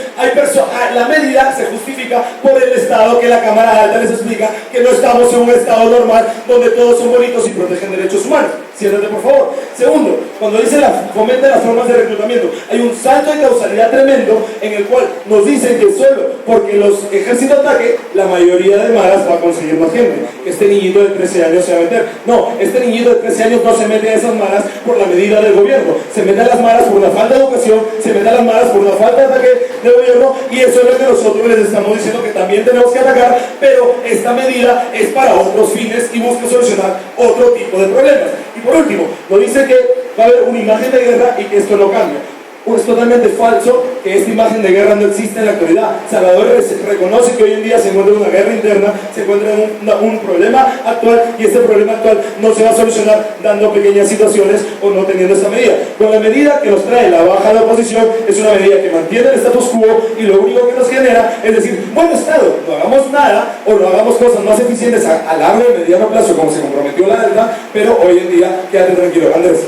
la medida se justifica por el Estado, que la Cámara Alta les explica que no estamos en un Estado normal donde todos son bonitos y protegen derechos humanos. Siéntate, por favor. Segundo, cuando dice fomenta las formas de reclutamiento, hay un salto de causalidad tremendo en el cual nos dicen que solo porque los ejércitos ataquen, la mayoría de maras va a conseguir más gente. Este niñito de 13 años se va a meter. No, este niñito de 13 años no se mete a esas maras por la medida del gobierno. Se mete a las maras por una falta de educación, se mete a las maras por una falta de ataque del gobierno, y eso es lo que nosotros les estamos diciendo que también tenemos que atacar, pero esta medida es para otros fines y busca solucionar otro tipo de problemas. Y por último, nos dice que va a haber una imagen de guerra y que esto no cambia. Es totalmente falso que esta imagen de guerra no existe en la actualidad. Salvador reconoce que hoy en día se encuentra en una guerra interna, se encuentra en un problema actual, y este problema actual no se va a solucionar dando pequeñas situaciones o no teniendo esta medida. Con la medida que nos trae la baja de la oposición, es una medida que mantiene el status quo y lo único que nos genera es decir, bueno Estado, no hagamos nada o no hagamos cosas más eficientes a largo y mediano plazo como se comprometió la Delta, pero hoy en día quédate tranquilo. Andrés.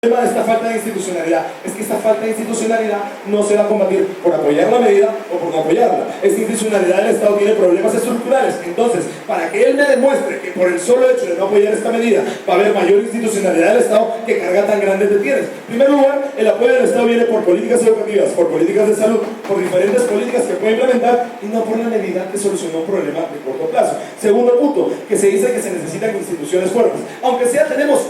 El problema de esta falta de institucionalidad es que esta falta de institucionalidad no se va a combatir por apoyar la medida o por no apoyarla. Esta institucionalidad del Estado tiene problemas estructurales. Entonces, para que él me demuestre que por el solo hecho de no apoyar esta medida va a haber mayor institucionalidad del Estado, ¿qué carga tan grande te tienes? En primer lugar, el apoyo del Estado viene por políticas educativas, por políticas de salud, por diferentes políticas que puede implementar y no por la medida que solucionó un problema de corto plazo. Segundo punto, que se dice que se necesitan instituciones fuertes. Aunque sea, tenemos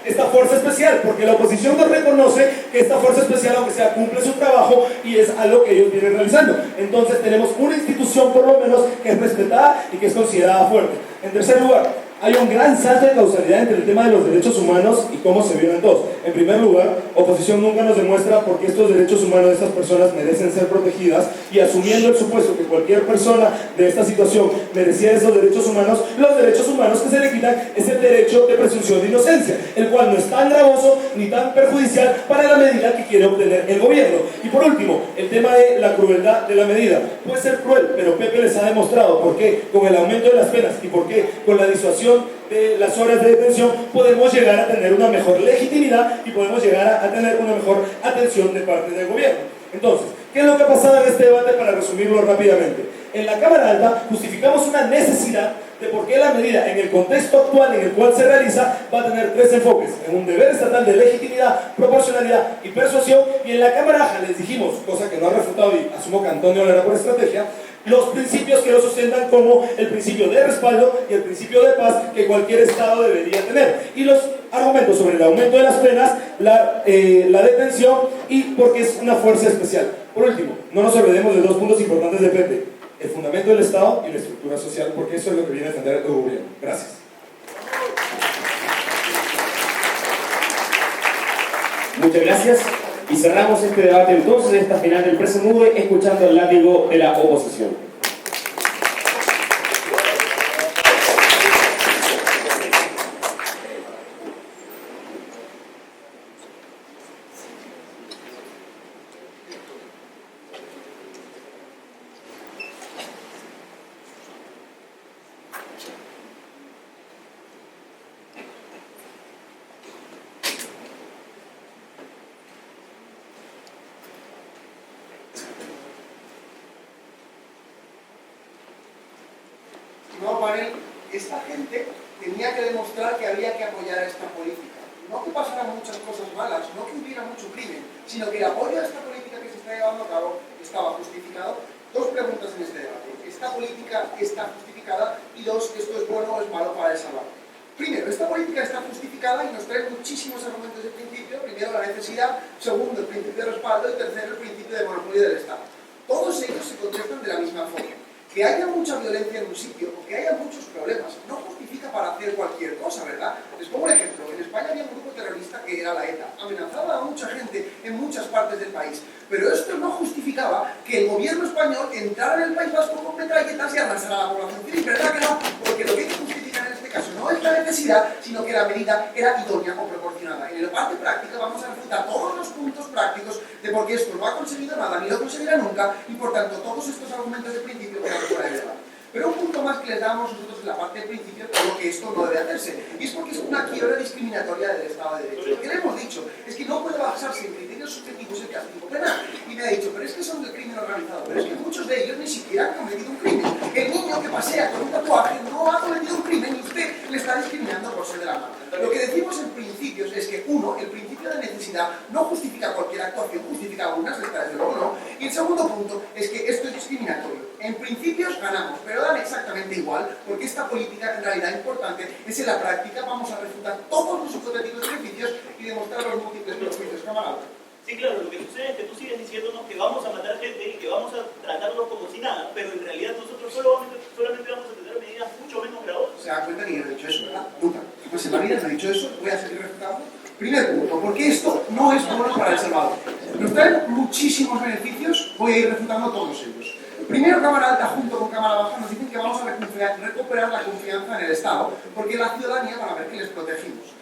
esta fuerza especial, porque la oposición no reconoce que esta fuerza especial, aunque sea, cumple su trabajo y es algo que ellos vienen realizando. Entonces tenemos una institución por lo menos que es respetada y que es considerada fuerte. En tercer lugar, hay un gran salto de causalidad entre el tema de los derechos humanos y cómo se violan todos. En primer lugar, oposición nunca nos demuestra por qué estos derechos humanos de estas personas merecen ser protegidas, y asumiendo el supuesto que cualquier persona de esta situación merecía esos derechos humanos, los derechos humanos que se le quitan es el derecho de presunción de inocencia, el cual no es tan gravoso ni tan perjudicial para la medida que quiere obtener el gobierno. Y por último, el tema de la crueldad de la medida. Puede ser cruel, pero Pepe les ha demostrado por qué con el aumento de las penas y por qué con la disuasión de las horas de detención podemos llegar a tener una mejor legitimidad y podemos llegar a tener una mejor atención de parte del gobierno. Entonces, ¿qué es lo que ha pasado en este debate para resumirlo rápidamente? En la Cámara Alta justificamos una necesidad de por qué la medida en el contexto actual en el cual se realiza va a tener tres enfoques: en un deber estatal de legitimidad, proporcionalidad y persuasión, y en la Cámara Baja les dijimos, cosa que no ha refutado y asumo que Antonio lo hará por estrategia, los principios que lo sustentan, como el principio de respaldo y el principio de paz que cualquier Estado debería tener, y los argumentos sobre el aumento de las penas, la detención y porque es una fuerza especial. Por último, no nos olvidemos de dos puntos importantes de Pepe: el fundamento del Estado y la estructura social, porque eso es lo que viene a defender el gobierno. Gracias. Muchas gracias. Y cerramos este debate entonces, esta final del Press Move, escuchando el látigo de la oposición. Estimado panel, esta gente tenía que demostrar que había que apoyar a esta política. No que pasaran muchas cosas malas, no que hubiera mucho crimen, sino que el apoyo a esta política que se está llevando a cabo estaba justificado. Dos preguntas en este debate. ¿Esta política está justificada? Y dos, ¿esto es bueno o es malo para El Salvador? Primero, esta política está justificada y nos trae muchísimos argumentos de principio. Primero, la necesidad. Segundo, el principio de respaldo. Y tercero, el principio de monopolio del Estado. Todos ellos se contestan de la misma forma. Que haya mucha violencia en un sitio o que haya muchos problemas no justifica para hacer cualquier cosa, ¿verdad? Les pongo un ejemplo. En España había un grupo terrorista que era la ETA. Amenazaba a mucha gente en muchas partes del país. Pero esto no justificaba que el gobierno español entrara en el País Vasco con metralletas y arrasara a la población civil. ¿Verdad que no? Porque lo que hay que justificar en este caso no es la necesidad, sino que la medida era idónea o proporcionada. En la parte práctica vamos a refutar todos los puntos prácticos de por qué esto no ha conseguido nada ni lo conseguirá nunca y por tanto todos estos argumentos de principio quedan fuera de debate. Pero un punto más que les damos nosotros en la parte del principio es lo que esto no debe hacerse. Y es porque es una quiebra discriminatoria del Estado de Derecho. Lo que le hemos dicho es que no puede basarse en criterios subjetivos el castigo penal. Y me ha dicho, pero es que son del crimen organizado. Pero es que muchos de ellos ni siquiera han cometido un crimen. El niño que pasea con un tatuaje no ha cometido un crimen y usted le está discriminando por ser de la mano. Lo que decimos en principios es que, uno, el principio de necesidad no justifica cualquier actuación, justifica algunas, desde luego no. Y el segundo punto es que esto es discriminatorio. En principios ganamos, pero dan exactamente igual, porque esta política en realidad importante es en la práctica. Vamos a refutar todos los hipotéticos beneficios y demostrar los múltiples beneficios, camarada. Sí, claro, lo que sucede es que tú sigues diciéndonos que vamos a matar gente y que vamos a tratarlos como si nada, pero en realidad nosotros solamente vamos a tener medidas mucho menos gravosas. Se da cuenta que yo no he dicho eso, ¿verdad? Nunca. Pues en la vida no he dicho eso, voy a seguir refutando. Primer punto, porque esto no es bueno para El Salvador. Nos traen muchísimos beneficios, voy a ir refutando todos ellos. Primero, Cámara Alta junto con Cámara Baja nos dicen que vamos a recuperar la confianza en el Estado, porque la ciudadanía van a ver que les protegimos.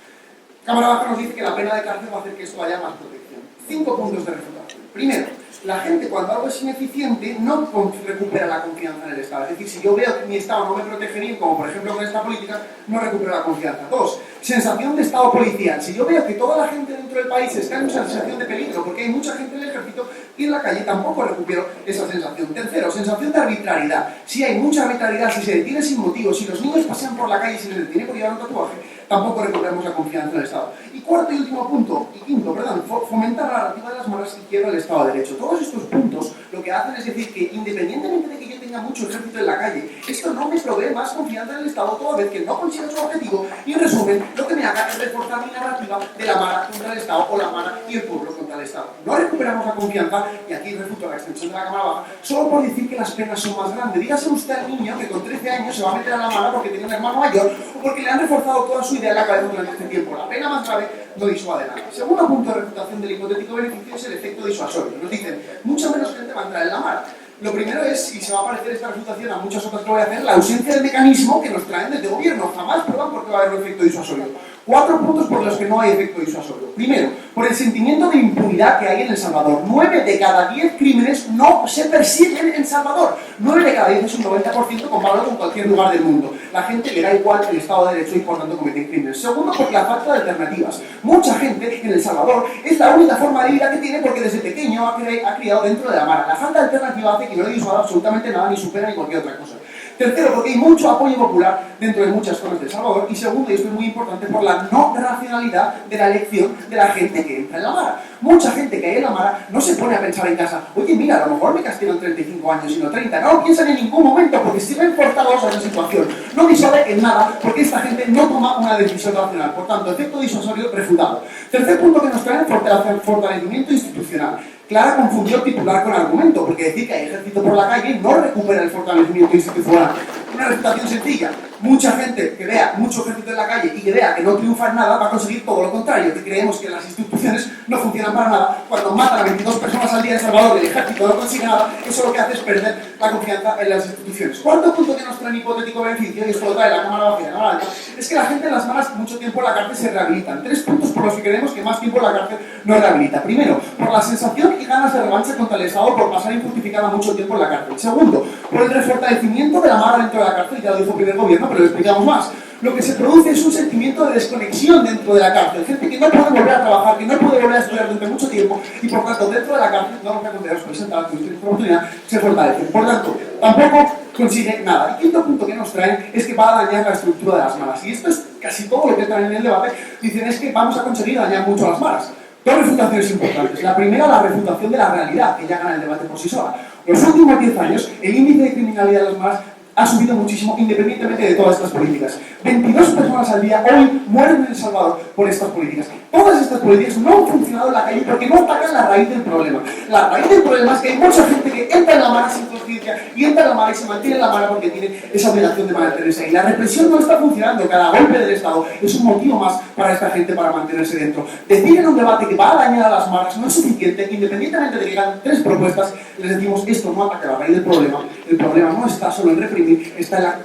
Cámara Baja nos dice que la pena de cárcel va a hacer que esto haya más protección. 5 puntos de refutación. Primero, la gente cuando algo es ineficiente no recupera la confianza en el Estado. Es decir, si yo veo que mi Estado no me protege bien, como por ejemplo con esta política, no recupero la confianza. 2, sensación de Estado policial. Si yo veo que toda la gente dentro del país está en una sensación de peligro, porque hay mucha gente en el ejército y en la calle, tampoco recupero esa sensación. Tercero, sensación de arbitrariedad. Si hay mucha arbitrariedad, si se detiene sin motivo, si los niños pasean por la calle y se les detiene por llevar un tatuaje, tampoco recuperamos la confianza en el Estado. Y cuarto y último punto, y quinto, perdón, fomentar la narrativa de las malas que quiebra el Estado de Derecho. Todos estos puntos lo que hacen es decir que independientemente de que yo tenga mucho ejército en la calle, esto no me provee más confianza en el Estado toda vez que no consiga su objetivo y en resumen, lo que me haga es reforzar mi narrativa de la mara contra el Estado o la mara y el pueblo contra el Estado. No recuperamos la confianza, y aquí refuto la extensión de la Cámara Baja, solo por decir que las penas son más grandes. Dígase usted al niño que con 13 años se va a meter a la mara porque tiene un hermano mayor o porque le han reforzado toda su idea en la cabeza durante este tiempo. La pena más grave no disuade nada. Segundo punto de refutación del hipotético beneficio es el efecto disuasorio. Nos dicen, mucha menos gente va a entrar en la mara. Lo primero es, y se va a parecer esta refutación a muchas otras que voy a hacer, la ausencia del mecanismo que nos traen desde el gobierno. Jamás prueban por qué va a haber un efecto disuasorio. 4 puntos por los que no hay efecto disuasorio. Primero, por el sentimiento de impunidad que hay en El Salvador. 9 de cada 10 crímenes no se persiguen en Salvador. 9 de cada 10 es un 90% comparado con cualquier lugar del mundo. La gente le da igual el Estado de Derecho y por tanto cometen crímenes. Segundo, por la falta de alternativas. Mucha gente en El Salvador es la única forma de vida que tiene porque desde pequeño ha criado dentro de la mara. La falta de alternativa hace que no le disuada absolutamente nada, ni supera ni cualquier otra cosa. Tercero, porque hay mucho apoyo popular dentro de muchas zonas de El Salvador. Y segundo, y esto es muy importante, por la no racionalidad de la elección de la gente que entra en la mara. Mucha gente que hay en la mara no se pone a pensar en casa, oye, mira, a lo mejor me castigan 35 años y no 30. No lo piensan en ningún momento porque siguen forzados a esa situación. No disuade en nada porque esta gente no toma una decisión racional. Por tanto, efecto disuasorio refutado. Tercer punto que nos trae el fortalecimiento institucional. Clara confundió titular con argumento, porque decir que hay ejército por la calle no recupera el fortalecimiento institucional. Una refutación sencilla. Mucha gente que vea mucho ejército en la calle y que vea que no triunfa en nada va a conseguir todo lo contrario, que creemos que las instituciones no no funcionan para nada, cuando matan a 22 personas al día en El Salvador y el ejército no consigue nada, eso lo que hace es perder la confianza en las instituciones. Cuarto punto que nos trae un hipotético beneficio, y esto lo trae la Cámara Baja y la Cámara Alta, es que la gente en las malas mucho tiempo en la cárcel se rehabilitan. 3 puntos por los que creemos que más tiempo en la cárcel no rehabilita. Primero, por la sensación y ganas de revancha contra el Estado por pasar injustificada mucho tiempo en la cárcel. Segundo, por el refortalecimiento de la mara dentro de la cárcel, ya lo dijo el primer gobierno, pero lo explicamos más. Lo que se produce es un sentimiento de desconexión dentro de la cárcel. Gente que no puede volver a trabajar, que no puede volver a estudiar durante mucho tiempo y por tanto dentro de la cárcel, no rompe con dedos, presenta la oportunidad, se fortalece. Por tanto, tampoco consigue nada. Y quinto punto que nos traen es que va a dañar la estructura de las maras. Y esto es casi todo lo que traen en el debate. Dicen es que vamos a conseguir dañar mucho a las maras. Dos refutaciones importantes. La primera, la refutación de la realidad, que ya gana el debate por sí sola. Los últimos 10 años, el índice de criminalidad de las maras ha subido muchísimo independientemente de todas estas políticas. 22 personas al día hoy mueren en El Salvador por estas políticas. Todas estas políticas no han funcionado en la calle porque no atacan la raíz del problema. La raíz del problema es que hay mucha gente que entra en la mara sin conciencia y entra en la mara y se mantiene en la mara porque tiene esa obligación de mantenerse. Y la represión no está funcionando. Cada golpe del Estado es un motivo más para esta gente para mantenerse dentro. Decir en un debate que va a dañar a las maras no es suficiente. Independientemente de que hagan 3 propuestas, les decimos esto no ataca la raíz del problema. El problema no está solo en reprimir, está en la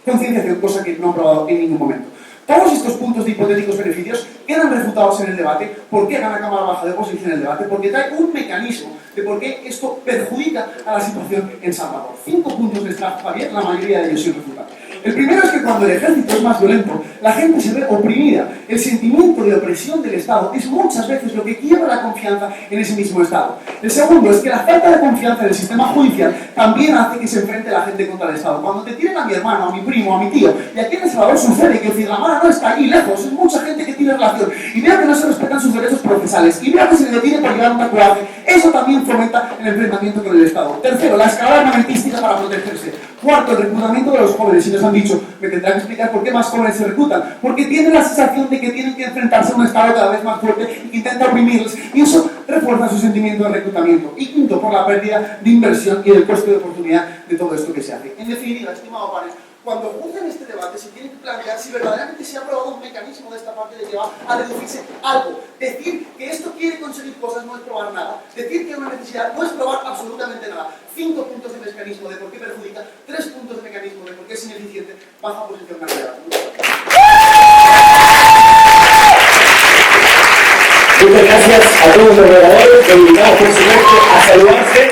concienciación, cosa que no han probado en ningún momento. Todos estos puntos de hipotéticos beneficios quedan refutados en el debate. ¿Por qué gana Cámara Baja de oposición en el debate? Porque trae un mecanismo de por qué esto perjudica a la situación en Salvador. 5 puntos les trajo Javier, la mayoría de ellos sin refutar. El primero es que cuando el ejército es más violento, la gente se ve oprimida. El sentimiento de opresión del Estado es muchas veces lo que quiebra la confianza en ese mismo Estado. El segundo es que la falta de confianza en el sistema judicial también hace que se enfrente la gente contra el Estado. Cuando te tienen a mi hermano, a mi primo, a mi tío, y aquí en El Salvador sucede que decir, la mara no está allí lejos, es mucha gente que tiene relación, y veo que no se respetan sus derechos procesales, y veo que se le detiene por llevar un tatuaje, eso también fomenta el enfrentamiento con el Estado. Tercero, la escalada armamentística para protegerse. Cuarto, el reclutamiento de los jóvenes. Y nos han dicho, me tendrán que explicar por qué más jóvenes se reclutan. Porque tienen la sensación de que tienen que enfrentarse a un Estado cada vez más fuerte y que intenta oprimirlos. Y eso refuerza su sentimiento de reclutamiento. Y quinto, por la pérdida de inversión y del coste de oportunidad de todo esto que se hace. En definitiva, estimado pares, cuando juzguen este debate se tienen que plantear si verdaderamente se ha aprobado un mecanismo de esta parte de que va a reducirse algo. Decir que esto quiere conseguir cosas no es probar nada. Decir que hay una necesidad no es probar absolutamente nada. 5 puntos de mecanismo de por qué perjudica, 3 puntos de mecanismo de por qué es ineficiente, baja posición candidata. Muchas gracias a todos los oradores. Los invitamos por supuesto a saludarse.